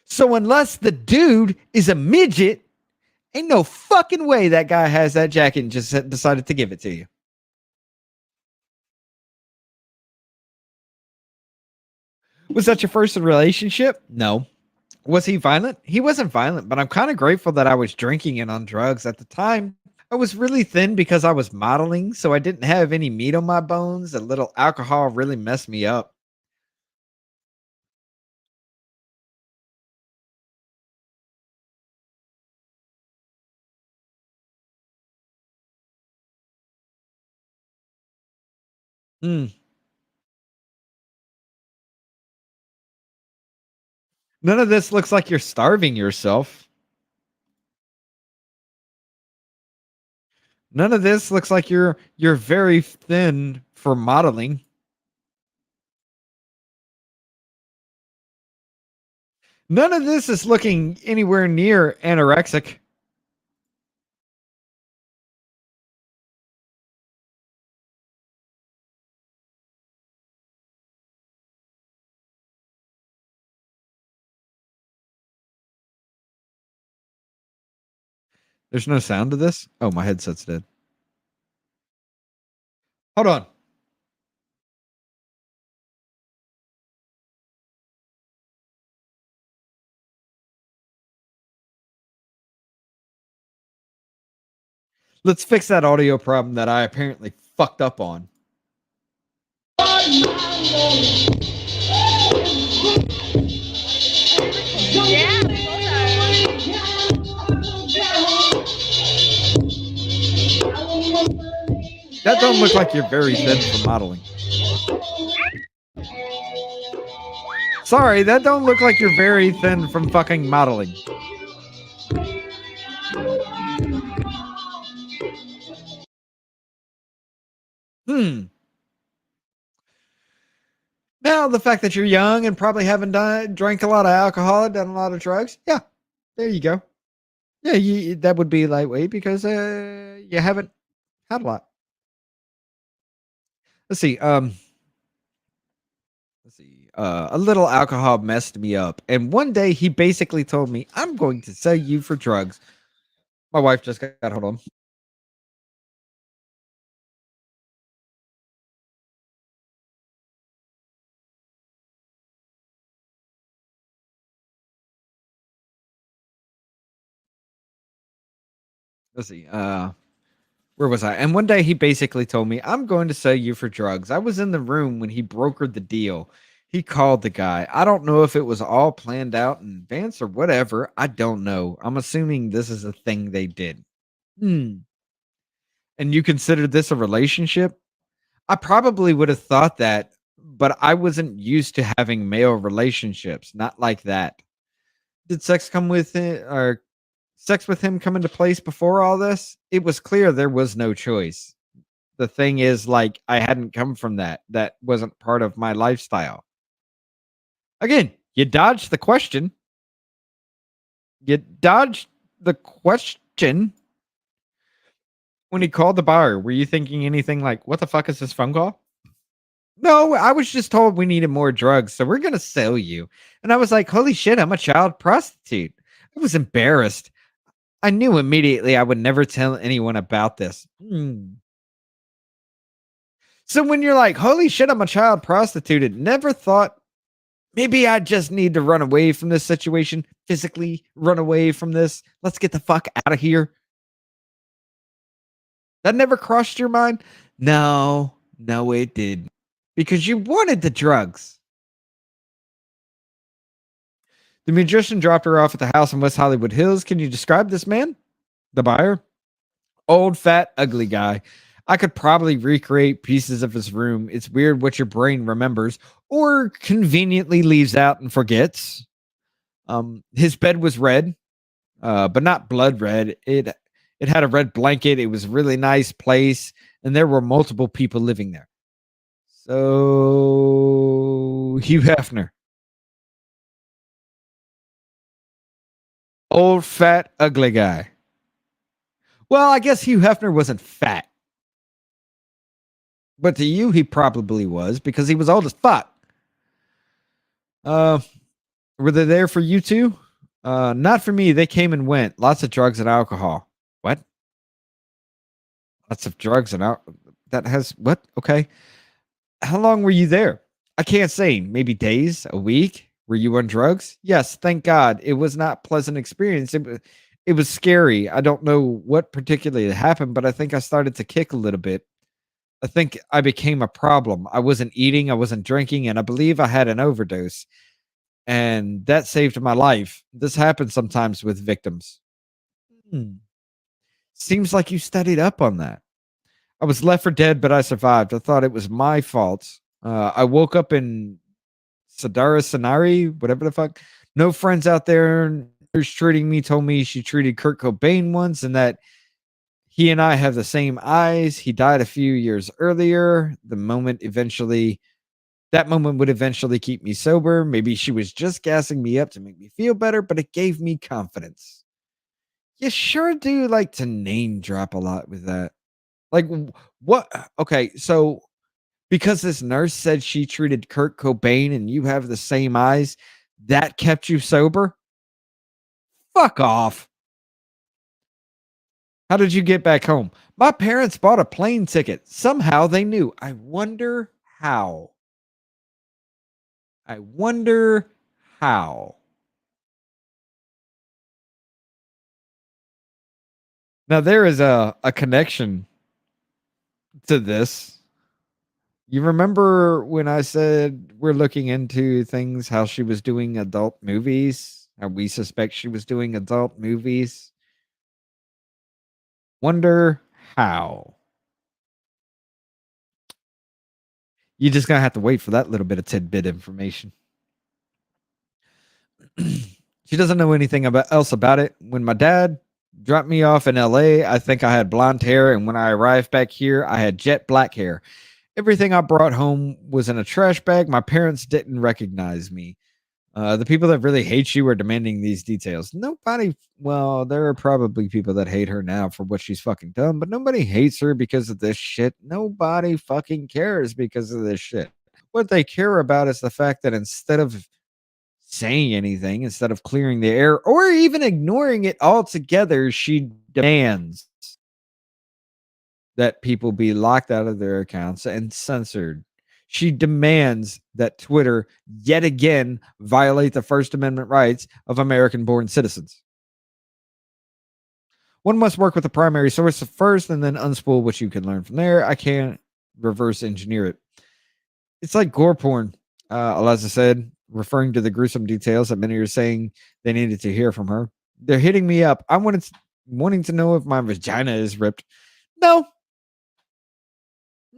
So unless the dude is a midget, ain't no fucking way that guy has that jacket and just decided to give it to you. Was that your first relationship? No. Was he violent? He wasn't violent, but I'm kind of grateful that I was drinking and on drugs at the time. I was really thin because I was modeling, so I didn't have any meat on my bones. A little alcohol really messed me up. Mm. None of this looks like you're starving yourself. None of this looks like you're very thin for modeling. None of this is looking anywhere near anorexic. There's no sound to this. Oh, my headset's dead. Hold on. Let's fix that audio problem that I apparently fucked up on. That don't look like you're very thin for modeling. Sorry, that don't look like you're very thin from fucking modeling. Hmm. Now, the fact that you're young and probably haven't drank a lot of alcohol, done a lot of drugs, yeah, there you go. Yeah, that would be lightweight because you haven't had a lot. Let's see. Let's see. A little alcohol messed me up, and one day he basically told me, "I'm going to sell you for drugs." My wife just got hold on. Let's see. Where was I? And one day he basically told me, "I'm going to sell you for drugs." I was in the room when he brokered the deal. He called the guy. I don't know if it was all planned out in advance or whatever. I don't know. I'm assuming this is a thing they did. Hmm. And you consider this a relationship? I probably would have thought that, but I wasn't used to having male relationships, not like that. Did sex come with it or sex with him come into place before all this? It was clear there was no choice. The thing is, like, I hadn't come from that. That wasn't part of my lifestyle. Again, you dodged the question. You dodged the question when he called the bar. Were you thinking anything like, what the fuck is this phone call? No, I was just told we needed more drugs, so we're gonna sell you. And I was like, holy shit, I'm a child prostitute. I was embarrassed. I knew immediately I would never tell anyone about this. Hmm. So when you're like, holy shit, I'm a child prostitute, never thought Maybe I just need to run away from this situation, physically run away from this. Let's get the fuck out of here. That never crossed your mind? No, no, it didn't. Because you wanted the drugs. The magician dropped her off at the house in West Hollywood Hills. Can you describe this man? The buyer? Old, fat, ugly guy. I could probably recreate pieces of his room. It's weird what your brain remembers or conveniently leaves out and forgets. His bed was red, but not blood red. It had a red blanket. It was a really nice place, and there were multiple people living there. So Hugh Hefner, old, fat, ugly guy. Well, I guess Hugh Hefner wasn't fat, but to you, he probably was because he was old as fuck. Uh, were they there for you too? Not for me. They came and went. Lots of drugs and alcohol. What? Lots of drugs and alcohol. That has what? Okay. How long were you there? I can't say. Maybe days, a week. Were you on drugs? Yes, thank God. It was not pleasant experience. It was scary. I don't know what particularly happened, but I think I started to kick a little bit. I think I became a problem. I wasn't eating, I wasn't drinking, and I believe I had an overdose. And that saved my life. This happens sometimes with victims. Hmm. Seems like you studied up on that. I was left for dead, but I survived. I thought it was my fault. I woke up in Sadara Sanari, whatever the fuck. No friends out there. Nurse treating me told me she treated Kurt Cobain once and that he and I have the same eyes. He died a few years earlier. That moment would eventually keep me sober. Maybe she was just gassing me up to make me feel better, but it gave me confidence. You sure do like to name drop a lot with that. Like, what? Okay, so because this nurse said she treated Kurt Cobain and you have the same eyes, that kept you sober? Fuck off. How did you get back home? My parents bought a plane ticket. Somehow they knew. I wonder how. I wonder how. Now there is a connection to this. You remember when I said we're looking into things, how she was doing adult movies? How we suspect she was doing adult movies? Wonder how. You just gonna have to wait for that little bit of tidbit information. She doesn't know anything else about it. When my dad dropped me off in LA, I think I had blonde hair, and when I arrived back here, I had jet black hair. Everything I brought home was in a trash bag. My parents didn't recognize me. The people that really hate you are demanding these details. Nobody, well, there are probably people that hate her now for what she's fucking done, but nobody hates her because of this shit. Nobody fucking cares because of this shit. What they care about is the fact that instead of saying anything, instead of clearing the air or even ignoring it altogether, she demands that people be locked out of their accounts and censored. She demands that Twitter yet again violate the First Amendment rights of American born citizens. One must work with the primary source first and then unspool what you can learn from there. I can't reverse engineer it. It's like gore porn, Eliza said, referring to the gruesome details that many are saying they needed to hear from her. They're hitting me up. I wanting to know if my vagina is ripped. No,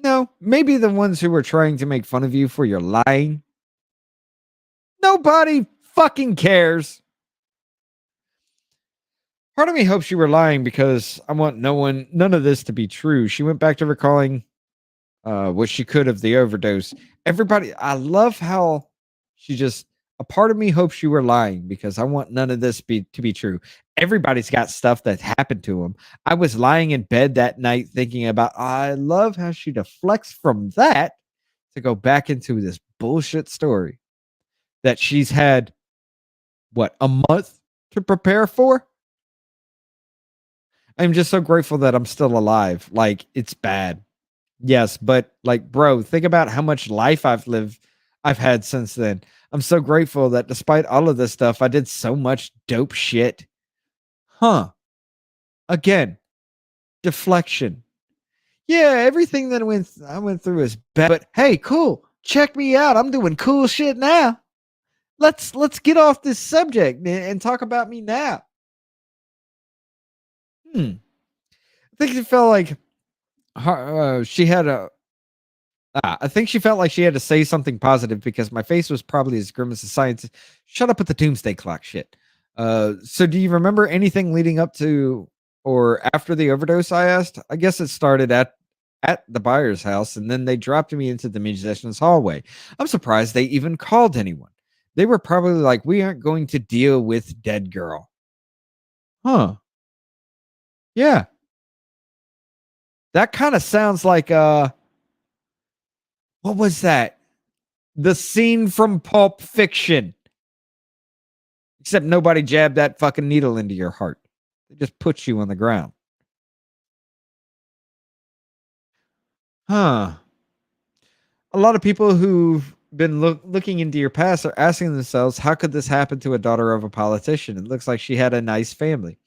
no, maybe the ones who were trying to make fun of you for your lying. Nobody fucking cares. Part of me hopes you were lying because I want none of this to be true. She went back to recalling what she could of the overdose. Everybody, I love how she just, a part of me hopes you were lying because I want none of this to be true. Everybody's got stuff that's happened to them. I was lying in bed that night thinking about, I love how she deflects from that to go back into this bullshit story that she's had, what, a month to prepare for? I'm just so grateful that I'm still alive. Like, it's bad. Yes, but like, bro, think about how much life I've lived. I've had since then. I'm so grateful that despite all of this stuff, I did so much dope shit. Huh. Again, deflection. Yeah, everything that I went through is bad, but hey, cool. Check me out. I'm doing cool shit now. Let's get off this subject and talk about me now. I think it felt like she had a I think she felt like she had to say something positive because my face was probably as grim as a scientist. Shut up with the doomsday clock shit. So do you remember anything leading up to or after the overdose? I asked. I guess it started at the buyer's house, and then they dropped me into the musician's hallway. I'm surprised they even called anyone. They were probably like, "We aren't going to deal with dead girl." Huh? Yeah, that kind of sounds like what was that? The scene from Pulp Fiction. Except nobody jabbed that fucking needle into your heart. They just put you on the ground. Huh. A lot of people who've been looking into your past are asking themselves, how could this happen to a daughter of a politician? It looks like she had a nice family.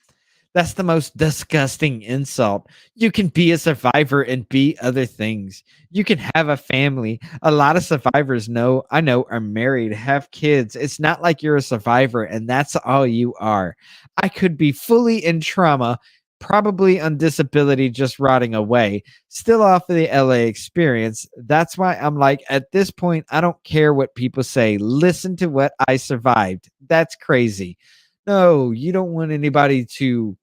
That's the most disgusting insult. You can be a survivor and be other things. You can have a family. A lot of survivors I know are married, have kids. It's not like you're a survivor and that's all you are. I could be fully in trauma, probably on disability, just rotting away, still off of the LA experience. That's why I'm like, at this point, I don't care what people say. Listen to what I survived. That's crazy. No, you don't want anybody to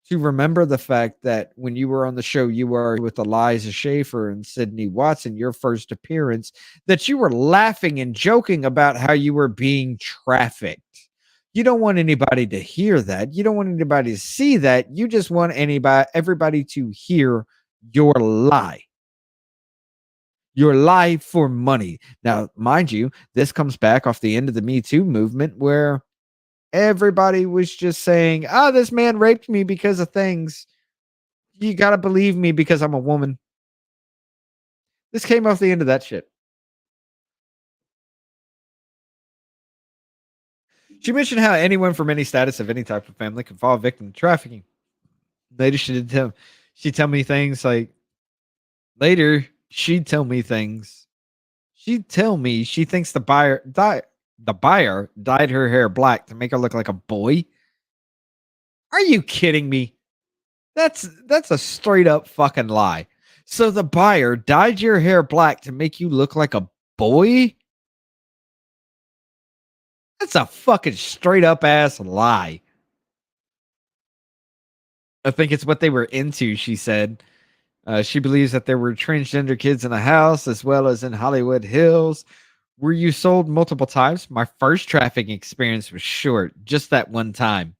remember the fact that when you were on the show, you were with Eliza Schaefer and Sydney Watson, your first appearance, that you were laughing and joking about how you were being trafficked. You don't want anybody to hear that. You don't want anybody to see that. You just want everybody to hear your lie. Your lie for money. Now, mind you, this comes back off the end of the Me Too movement where everybody was just saying, "Oh, this man raped me because of things. You gotta believe me because I'm a woman." This came off the end of that shit. She mentioned how anyone from any status of any type of family could fall victim to trafficking. Later, she'd tell me things like, later, she'd tell me things. She'd tell me she thinks the buyer dyed her hair black to make her look like a boy. Are you kidding me? That's a straight up fucking lie. So the buyer dyed your hair black to make you look like a boy? That's a fucking straight up ass lie. I think it's what they were into, she said. She believes that there were transgender kids in the house as well as in Hollywood Hills. Were you sold multiple times? My first trafficking experience was short, just that one time.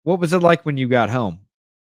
What was it like when you got home?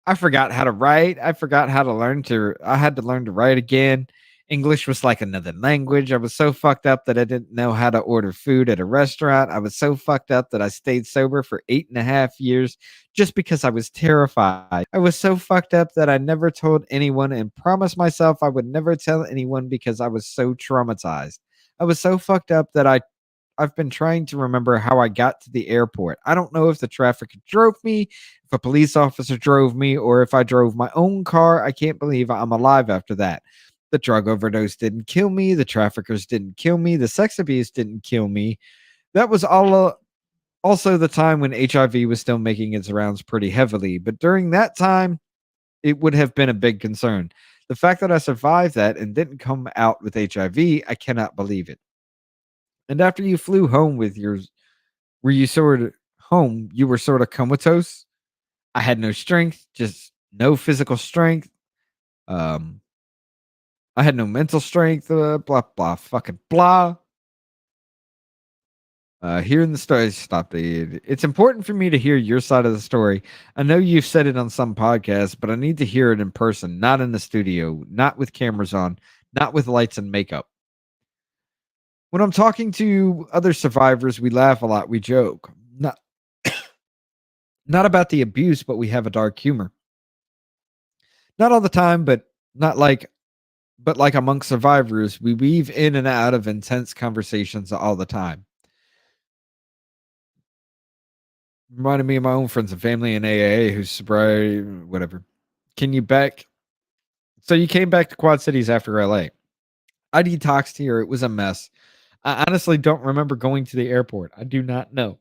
I forgot how to write. I had to learn to write again. English was like another language. I was so fucked up that I didn't know how to order food at a restaurant. I was so fucked up that I stayed sober for 8.5 years just because I was terrified. I was so fucked up that I never told anyone and promised myself I would never tell anyone because I was so traumatized. I was so fucked up that I've been trying to remember how I got to the airport. I don't know if the trafficker drove me, if a police officer drove me, or if I drove my own car. I can't believe I'm alive after that. The drug overdose didn't kill me. The traffickers didn't kill me. The sex abuse didn't kill me. That was also the time when HIV was still making its rounds pretty heavily. But during that time, it would have been a big concern. The fact that I survived that and didn't come out with HIV, I cannot believe it. And after you flew home with yours, were you sort of home? You were sort of comatose. I had no strength, just no physical strength. Um, I had no mental strength. Blah blah, fucking blah. Hearing the story, stop it. It's important for me to hear your side of the story. I know you've said it on some podcasts, but I need to hear it in person, not in the studio, not with cameras on, not with lights and makeup. When I'm talking to other survivors, we laugh a lot, we joke. Not about the abuse, but we have a dark humor. Not all the time, but not like but like among survivors, we weave in and out of intense conversations all the time. Reminded me of my own friends and family in AA who's sobriety, whatever. Can you back? So you came back to Quad Cities after LA. I detoxed here. It was a mess. I honestly don't remember going to the airport. I do not know.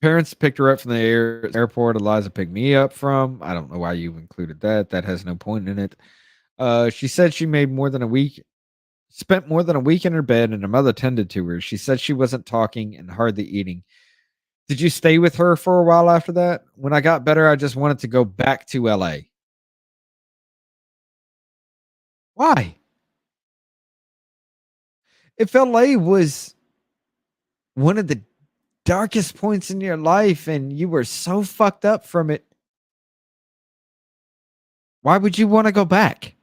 Parents picked her up from the airport. Eliza picked me up from. I don't know why you included that. That has no point in it. She said she made more than a week, spent more than a week in her bed, and her mother tended to her. She said she wasn't talking and hardly eating. Did you stay with her for a while after that? When I got better, I just wanted to go back to LA. Why? If LA was one of the darkest points in your life and you were so fucked up from it, why would you want to go back?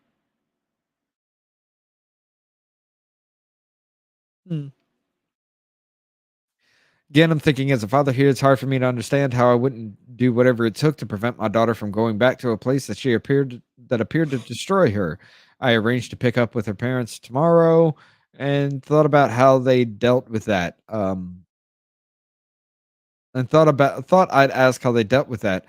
Hmm. Again, I'm thinking as a father here, it's hard for me to understand how I wouldn't do whatever it took to prevent my daughter from going back to a place that appeared to destroy her. I arranged to pick up with her parents tomorrow and thought about how they dealt with that. And thought I'd ask how they dealt with that.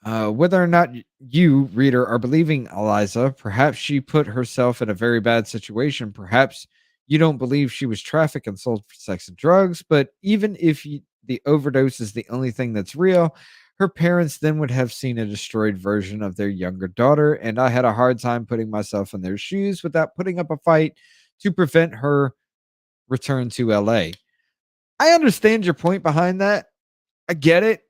Whether or not you, reader, are believing Eliza, perhaps she put herself in a very bad situation. Perhaps you don't believe she was trafficked and sold for sex and drugs. But even if the overdose is the only thing that's real, her parents then would have seen a destroyed version of their younger daughter. And I had a hard time putting myself in their shoes without putting up a fight to prevent her return to LA. I understand your point behind that. I get it.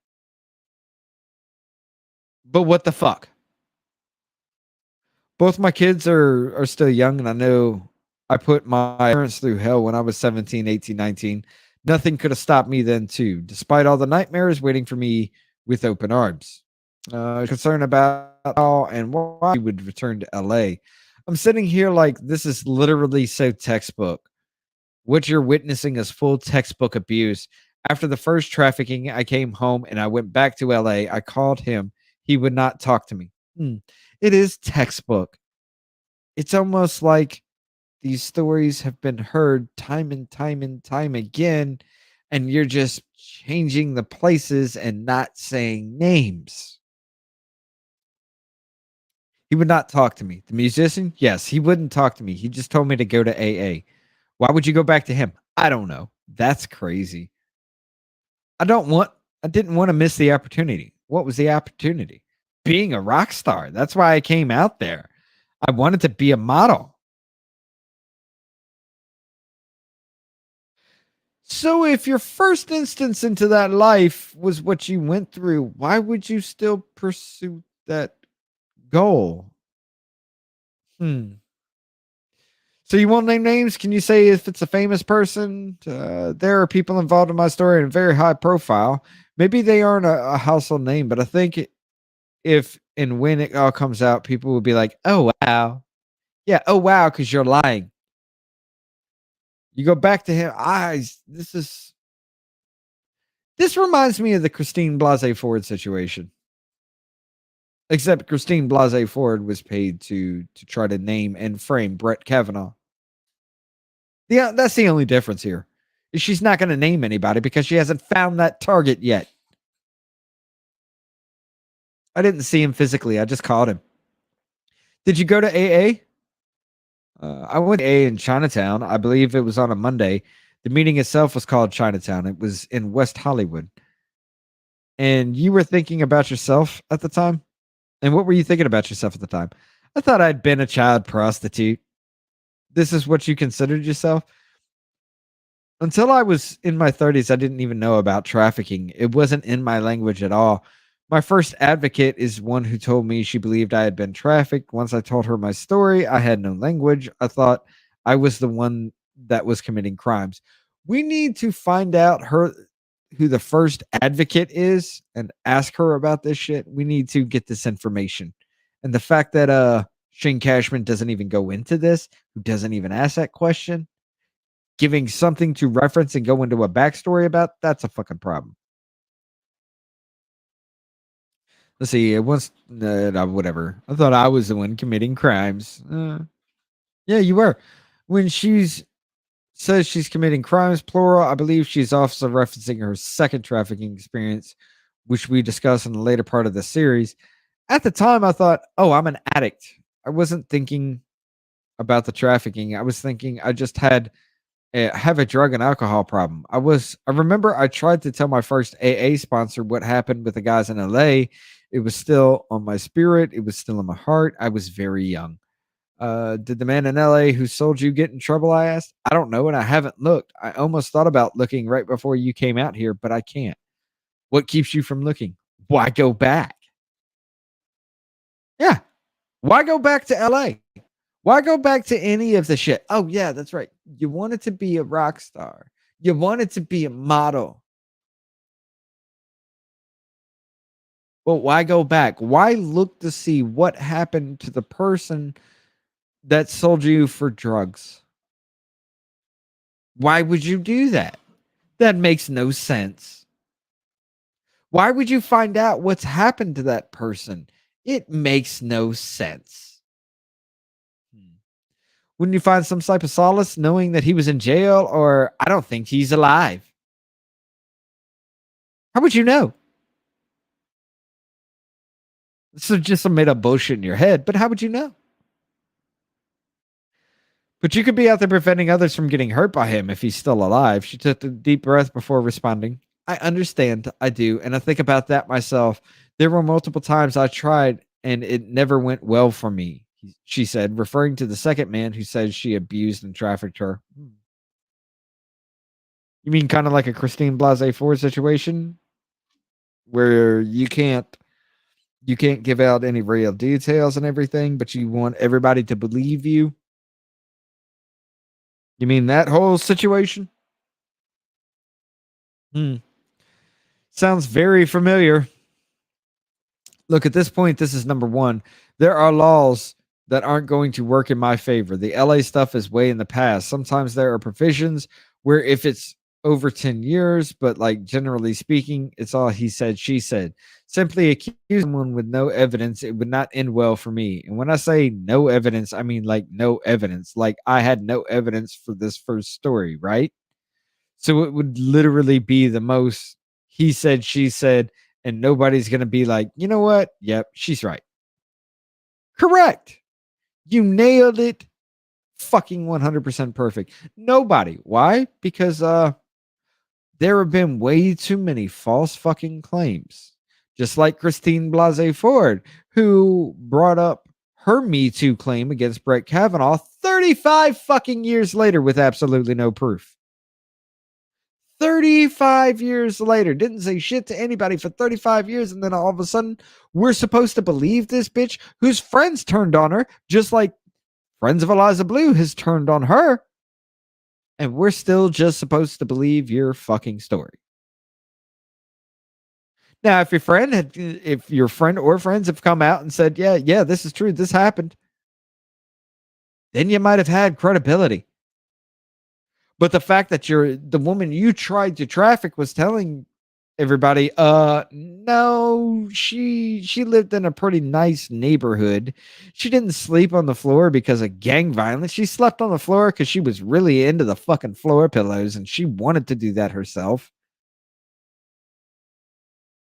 But what the fuck? Both my kids are still young, and I know I put my parents through hell when I was 17, 18, 19. Nothing could have stopped me then too, despite all the nightmares waiting for me with open arms. Concerned about how and why he would return to LA. I'm sitting here like this is literally so textbook. What you're witnessing is full textbook abuse. After the first trafficking, I came home and I went back to LA. I called him. He would not talk to me. Hmm. It is textbook. It's almost like these stories have been heard time and time and time again, and you're just changing the places and not saying names. He would not talk to me. The musician, yes, he wouldn't talk to me. He just told me to go to AA. Why would you go back to him? I don't know. That's crazy. I don't want I didn't want to miss the opportunity. What was the opportunity? Being a rock star. That's why I came out there. I wanted to be a model. So if your first instance into that life was what you went through, why would you still pursue that goal? Hmm. So you won't name names? Can you say if it's a famous person? There are people involved in my story in very high profile. Maybe they aren't a household name, but I think if and when it all comes out, people will be like, "Oh wow, yeah, oh wow," because you're lying. You go back to him. This reminds me of the Christine Blasey Ford situation. Except Christine Blasey Ford was paid to try to name and frame Brett Kavanaugh. Yeah, that's the only difference here. Is she's not going to name anybody because she hasn't found that target yet. I didn't see him physically. I just called him. Did you go to AA? I went to AA in Chinatown. I believe it was on a Monday. The meeting itself was called Chinatown. It was in West Hollywood. And you were thinking about yourself at the time? And what were you thinking about yourself at the time? I thought I'd been a child prostitute. This is what you considered yourself? Until I was in my 30s, I didn't even know about trafficking. It wasn't in my language at all. My first advocate is one who told me she believed I had been trafficked. Once I told her my story, I had no language. I thought I was the one that was committing crimes. We need to find out who the first advocate is and ask her about this shit. We need to get this information. And the fact that Shane Cashman doesn't even go into this, who doesn't even ask that question, giving something to reference and go into a backstory about, that's a fucking problem. Let's see. It once, whatever. I thought I was the one committing crimes. Yeah, you were. When says she's committing crimes, plural, I believe she's also referencing her second trafficking experience, which we discuss in the later part of the series. At the time, I thought, oh, I'm an addict. I wasn't thinking about the trafficking. I was thinking I just have a drug and alcohol problem. I remember I tried to tell my first AA sponsor what happened with the guys in LA. It was still on my spirit. It was still in my heart. I was very young. Did the man in LA who sold you get in trouble? I asked. I don't know, and I haven't looked. I almost thought about looking right before you came out here, but I can't. What keeps you from looking? Why go back? Yeah. Why go back to LA? Why go back to any of the shit? Oh, yeah, that's right. You wanted to be a rock star. You wanted to be a model. Well, why go back? Why look to see what happened to the person that sold you for drugs? Why would you do that? That makes no sense. Why would you find out what's happened to that person? It makes no sense. Wouldn't you find some type of solace knowing that he was in jail, or I don't think he's alive? How would you know? This is just some made up bullshit in your head, but how would you know? But you could be out there preventing others from getting hurt by him if he's still alive. She took a deep breath before responding. I understand. I do. And I think about that myself. There were multiple times I tried and it never went well for me, she said, referring to the second man who said she abused and trafficked her. You mean kind of like a Christine Blasey Ford situation where you can't give out any real details and everything, but you want everybody to believe you? You mean that whole situation? Hmm. Sounds very familiar. Look, at this point, this is number one. There are laws that aren't going to work in my favor. The LA stuff is way in the past. Sometimes there are provisions where if it's over 10 years, but like generally speaking, it's all he said, she said. Simply accuse someone with no evidence, it would not end well for me. And when I say no evidence, I mean like no evidence. Like I had no evidence for this first story, right? So it would literally be the most he said, she said, and nobody's going to be like, you know what? Yep, she's right. Correct. You nailed it. Fucking 100% perfect. Nobody. Why? Because there have been way too many false fucking claims. Just like Christine Blasey Ford, who brought up her Me Too claim against Brett Kavanaugh 35 fucking years later with absolutely no proof. 35 years later, didn't say shit to anybody for 35 years, and then all of a sudden, we're supposed to believe this bitch whose friends turned on her, just like friends of Eliza Bleu has turned on her, and we're still just supposed to believe your fucking story. Now, if your friend or friends have come out and said, yeah, this is true, this happened, then you might have had credibility. But the fact that the woman you tried to traffic was telling everybody, no, she lived in a pretty nice neighborhood. She didn't sleep on the floor because of gang violence. She slept on the floor because she was really into the fucking floor pillows and she wanted to do that herself.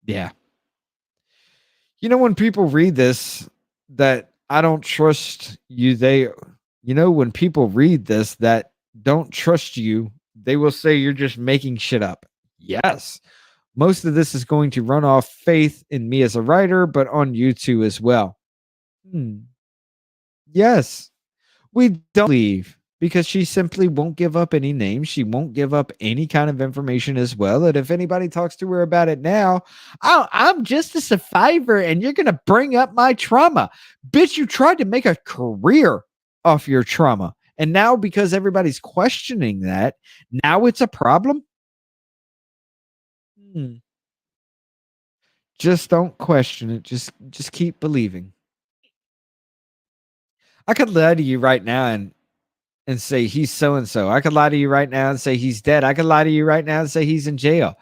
Yeah. When people read this, that I don't trust you, when people read this that don't trust you, they will say you're just making shit up. Yes. Most of this is going to run off faith in me as a writer, but on you too as well. Yes. We don't leave because she simply won't give up any names. She won't give up any kind of information as well. And if anybody talks to her about it now, oh, I'm just a survivor and you're going to bring up my trauma. Bitch, you tried to make a career off your trauma. And now because everybody's questioning that, now it's a problem. Just don't question it. Just keep believing. I could lie to you right now and say he's so and so. I could lie to you right now and say he's dead. I could lie to you right now and say he's in jail.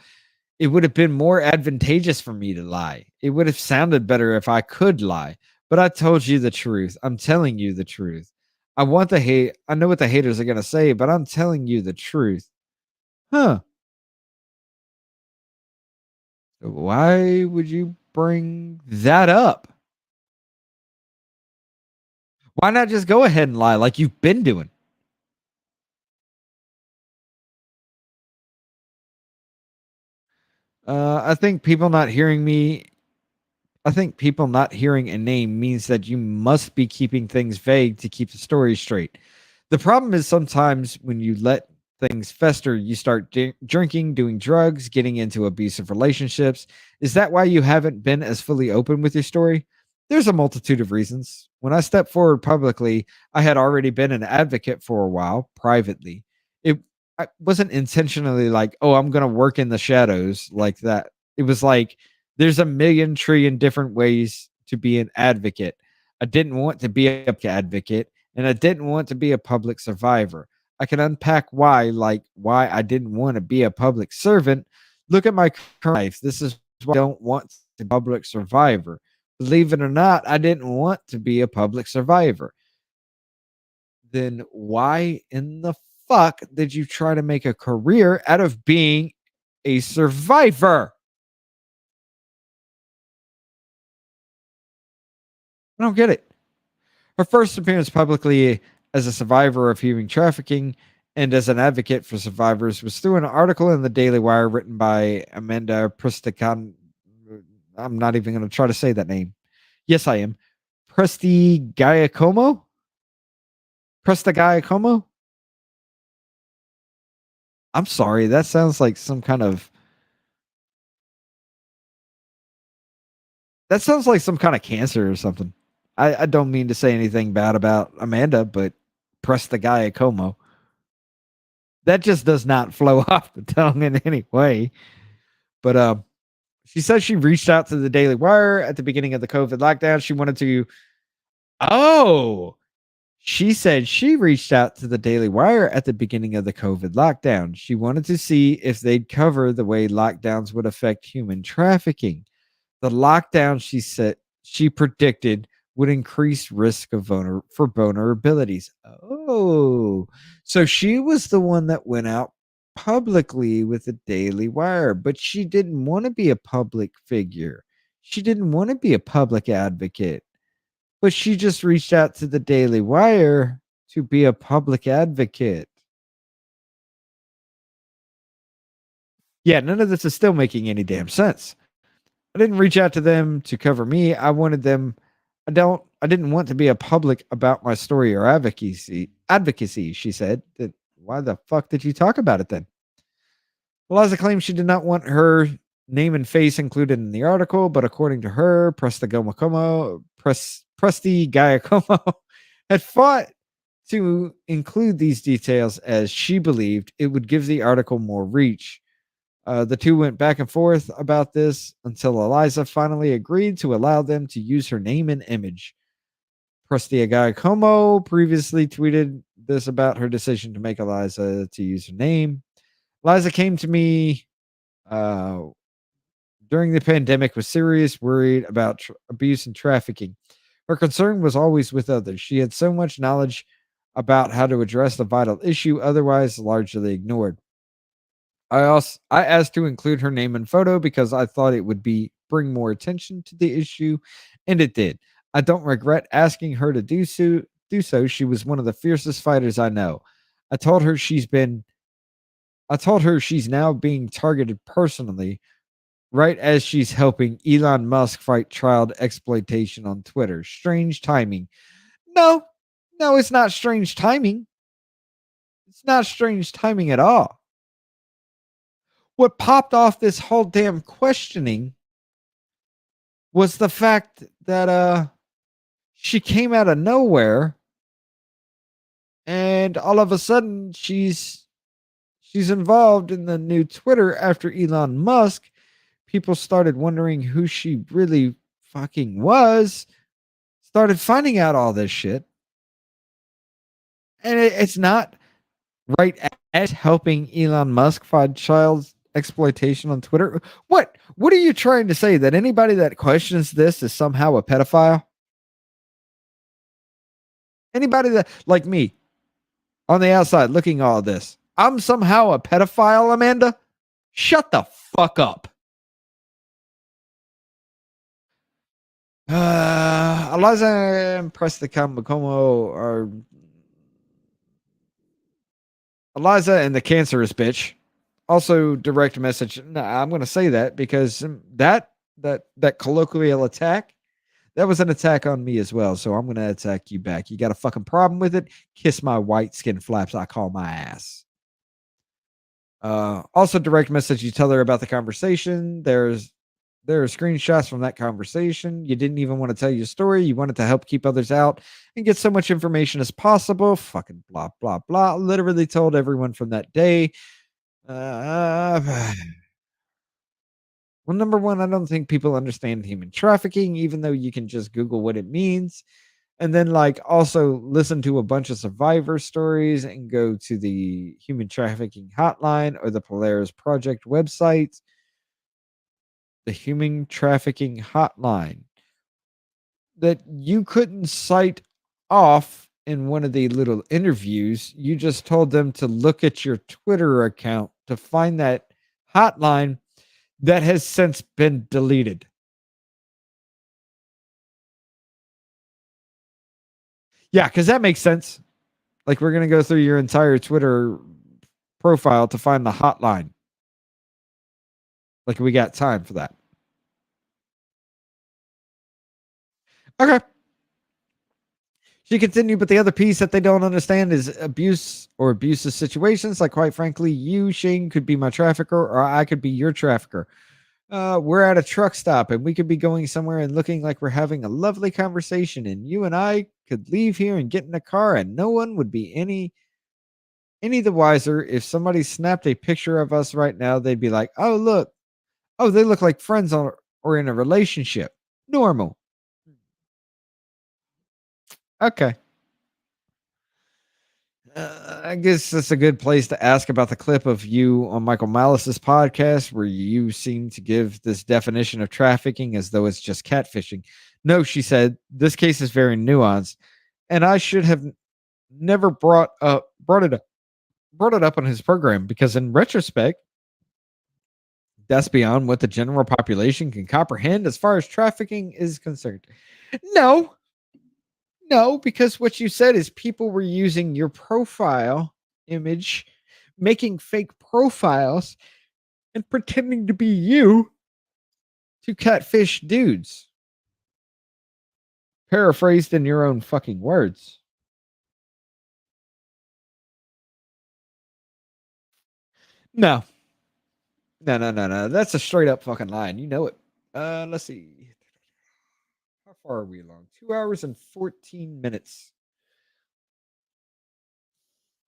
It would have been more advantageous for me to lie. It would have sounded better if I could lie. But I told you the truth. I'm telling you the truth. I want the hate. I know what the haters are going to say, but I'm telling you the truth. Huh. Why would you bring that up? Why not just go ahead and lie like you've been doing? I think people not hearing me I think people not hearing a name means that you must be keeping things vague to keep the story straight. The problem is sometimes when you let things fester, you start drinking, doing drugs, getting into abusive relationships. Is that why you haven't been as fully open with your story? There's a multitude of reasons. When I stepped forward publicly, I had already been an advocate for a while privately. It I wasn't intentionally like, oh, I'm going to work in the shadows like that. It was like, there's a million trillion different ways to be an advocate. I didn't want to be a advocate and I didn't want to be a public survivor. I can unpack why, like why I didn't want to be a public servant. Look at my current life. This is why I don't want to be a public survivor. Believe it or not, I didn't want to be a public survivor. Then why in the fuck did you try to make a career out of being a survivor? I don't get it. Her first appearance publicly as a survivor of human trafficking and as an advocate for survivors was through an article in the Daily Wire written by Amanda Prestican. I'm not even going to try to say that name. Yes, I am. Presti Giacomo? Presta Giacomo? I'm sorry. That sounds like some kind of. That sounds like some kind of cancer or something. I don't mean to say anything bad about Amanda, but Presta Giacomo. That just does not flow off the tongue in any way. But she says she reached out to the Daily Wire at the beginning of the COVID lockdown. She wanted to. Oh, she said she reached out to the Daily Wire at the beginning of the COVID lockdown. She wanted to see if they'd cover the way lockdowns would affect human trafficking. The lockdown, she said, she predicted would increase risk of for vulnerabilities. Oh, so she was the one that went out publicly with the Daily Wire, but she didn't want to be a public figure. She didn't want to be a public advocate, but she just reached out to the Daily Wire to be a public advocate. Yeah, none of this is still making any damn sense. I didn't reach out to them to cover me. I wanted them. I didn't want to be a public about my story or advocacy, she said. That why the fuck did you talk about it then? Eliza claims she did not want her name and face included in the article, but according to her, Presti Giacomo had fought to include these details as she believed it would give the article more reach. The two went back and forth about this until Eliza finally agreed to allow them to use her name and image. Prestia Giacomo previously tweeted this about her decision to make Eliza to use her name. Eliza came to me uh, during the pandemic was serious, worried about abuse and trafficking. Her concern was always with others. She had so much knowledge about how to address the vital issue, otherwise largely ignored. I asked to include her name and photo because I thought it would be bring more attention to the issue, and it did. I don't regret asking her to do so. She was one of the fiercest fighters I know. I told her she's been I told her she's now being targeted personally, right as she's helping Elon Musk fight child exploitation on Twitter. Strange timing. No, no, it's not strange timing. It's not strange timing at all. What popped off this whole damn questioning was the fact that she came out of nowhere and all of a sudden she's involved in the new Twitter after Elon Musk. People started wondering who she really fucking was, started finding out all this shit. And it's not right as helping Elon Musk find child exploitation on Twitter. What are you trying to say? That anybody that questions this is somehow a pedophile? Anybody that like me on the outside looking at all this, I'm somehow a pedophile, Amanda? Shut the fuck up. Eliza and press the Kamakomo are Eliza and the cancerous bitch. Also, direct message. No, I'm going to say that because that colloquial attack, that was an attack on me as well. So I'm going to attack you back. You got a fucking problem with it? Kiss my white skin flaps. I call my ass. Also, direct message. You tell her about the conversation. There are screenshots from that conversation. You didn't even want to tell your story. You wanted to help keep others out and get so much information as possible. Fucking blah blah blah. Literally told everyone from that day. Uh, well, number one, I don't think people understand human trafficking, even though you can just Google what it means. And then, like, also listen to a bunch of survivor stories and go to the human trafficking hotline or the Polaris Project website. The human trafficking hotline that you couldn't cite off in one of the little interviews. You just told them to look at your Twitter account to find that hotline that has since been deleted. Yeah, because that makes sense. Like, we're going to go through your entire Twitter profile to find the hotline. Like, we got time for that. Okay. She continued, but the other piece that they don't understand is abuse or abusive situations. Like, quite frankly, you, Shane, could be my trafficker, or I could be your trafficker. We're at a truck stop and we could be going somewhere and looking like we're having a lovely conversation, and you and I could leave here and get in a car, and no one would be any the wiser. If somebody snapped a picture of us right now, they'd be like, "Oh, look, oh, they look like friends or in a relationship." Normal. Okay. I guess that's a good place to ask about the clip of you on Michael Malice's podcast, where you seem to give this definition of trafficking as though it's just catfishing. No, she said, this case is very nuanced, and I should have never brought it up on his program, because in retrospect, that's beyond what the general population can comprehend as far as trafficking is concerned. No, no, because what you said is people were using your profile image, making fake profiles, and pretending to be you to catfish dudes. Paraphrased in your own fucking words. No. No, no, no, no. That's a straight up fucking line. You know it. Let's see. How far are we along? 2 hours and 14 minutes.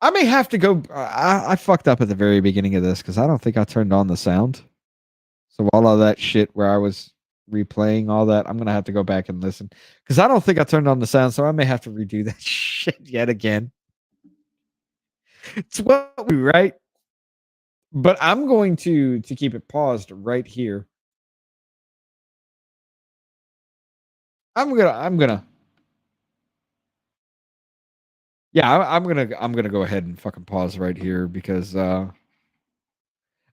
I may have to go. I fucked up at the very beginning of this because I don't think I turned on the sound. So all of that shit where I was replaying all that, I'm gonna have to go back and listen because I don't think I turned on the sound. So I may have to redo that shit yet again. It's what we do, right? But I'm going to keep it paused right here. I'm gonna yeah, I'm gonna go ahead and fucking pause right here because I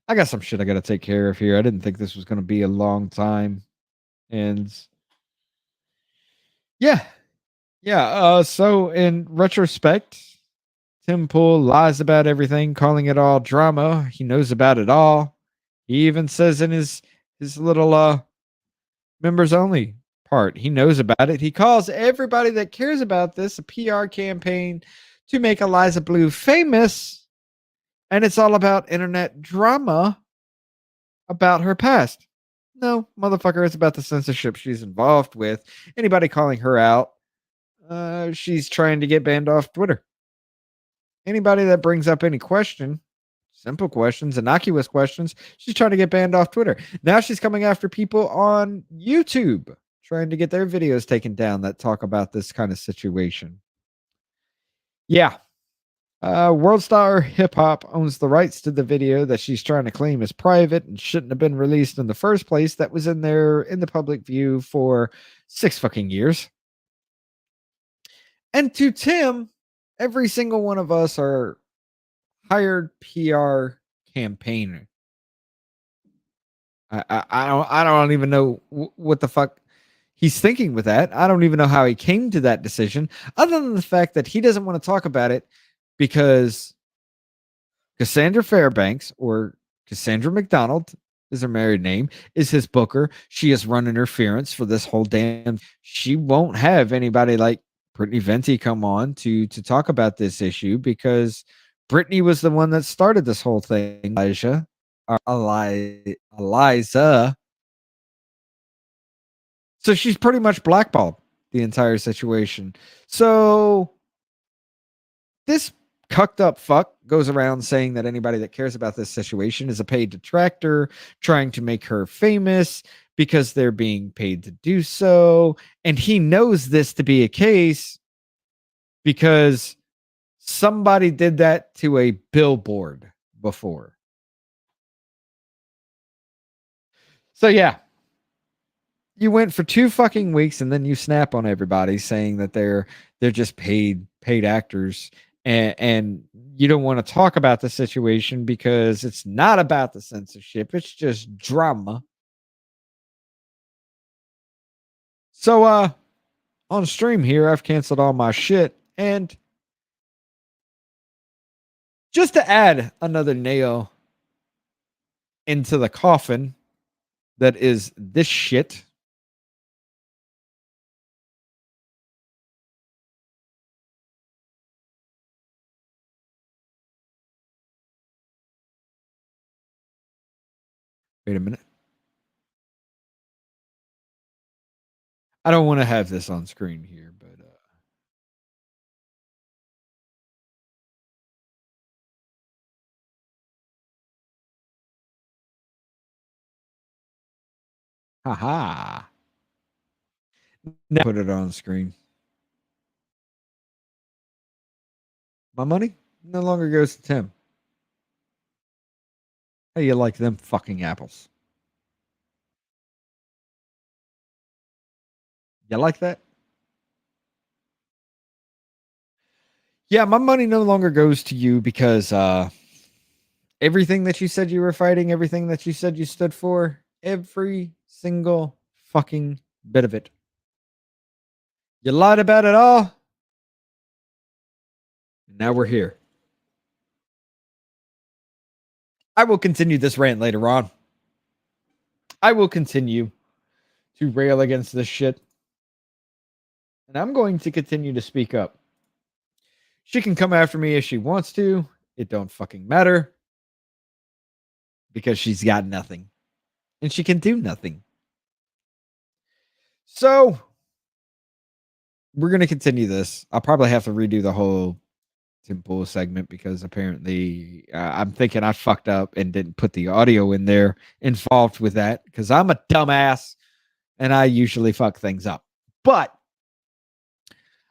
got some shit I gotta take care of here. I didn't think this was gonna be a long time. And yeah, yeah. So in retrospect, Tim Pool lies about everything, calling it all drama. He knows about it all. He even says in his little members only part, he knows about it. He calls everybody that cares about this a PR campaign to make Eliza Bleu famous, and it's all about internet drama about her past. No, motherfucker, it's about the censorship she's involved with. Anybody calling her out, she's trying to get banned off Twitter. Anybody that brings up any question, simple questions, innocuous questions, she's trying to get banned off Twitter. Now she's coming after people on YouTube, trying to get their videos taken down that talk about this kind of situation. Yeah. World Star Hip Hop owns the rights to the video that she's trying to claim is private and shouldn't have been released in the first place. That was in the public view for 6 fucking years. And to Tim, every single one of us are hired PR campaigner. I don't even know what the fuck he's thinking with that. I don't even know how he came to that decision, other than the fact that he doesn't want to talk about it because Cassandra Fairbanks, or Cassandra McDonald is her married name, is his booker. She has run interference for this whole damn. She won't have anybody like Brittany Venti come on to talk about this issue because Brittany was the one that started this whole thing. Eliza. So she's pretty much blackballed the entire situation. So this cucked up fuck goes around saying that anybody that cares about this situation is a paid detractor, trying to make her famous because they're being paid to do so. And he knows this to be a case because somebody did that to a billboard before. So yeah, you went for 2 fucking weeks and then you snap on everybody saying that they're just paid actors, and you don't want to talk about the situation because it's not about the censorship, it's just drama. So on stream here I've canceled all my shit, and just to add another nail into the coffin that is this shit. Wait a minute. I don't want to have this on screen here, but haha. Now put it on screen. My money no longer goes to Tim. How you like them fucking apples? You like that? Yeah, my money no longer goes to you because everything that you said you were fighting, everything that you said you stood for, every single fucking bit of it. You lied about it all. And now we're here. I will continue this rant later on. I will continue to rail against this shit. And I'm going to continue to speak up. She can come after me if she wants to. It don't fucking matter. Because she's got nothing. And she can do nothing. So we're going to continue this. I'll probably have to redo the whole Tim Pool segment because apparently I'm thinking I fucked up and didn't put the audio in there involved with that because I'm a dumbass and I usually fuck things up. But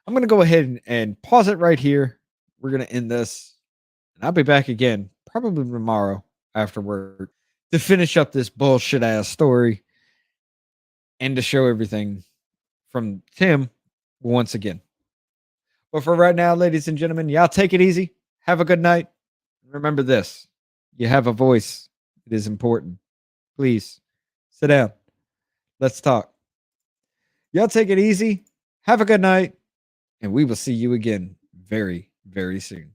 I'm going to go ahead and pause it right here. We're going to end this, and I'll be back again probably tomorrow after work to finish up this bullshit ass story and to show everything from Tim once again. But for right now, ladies and gentlemen, y'all take it easy. Have a good night. Remember this: you have a voice. It is important. Please sit down. Let's talk. Y'all take it easy. Have a good night. And we will see you again very, very soon.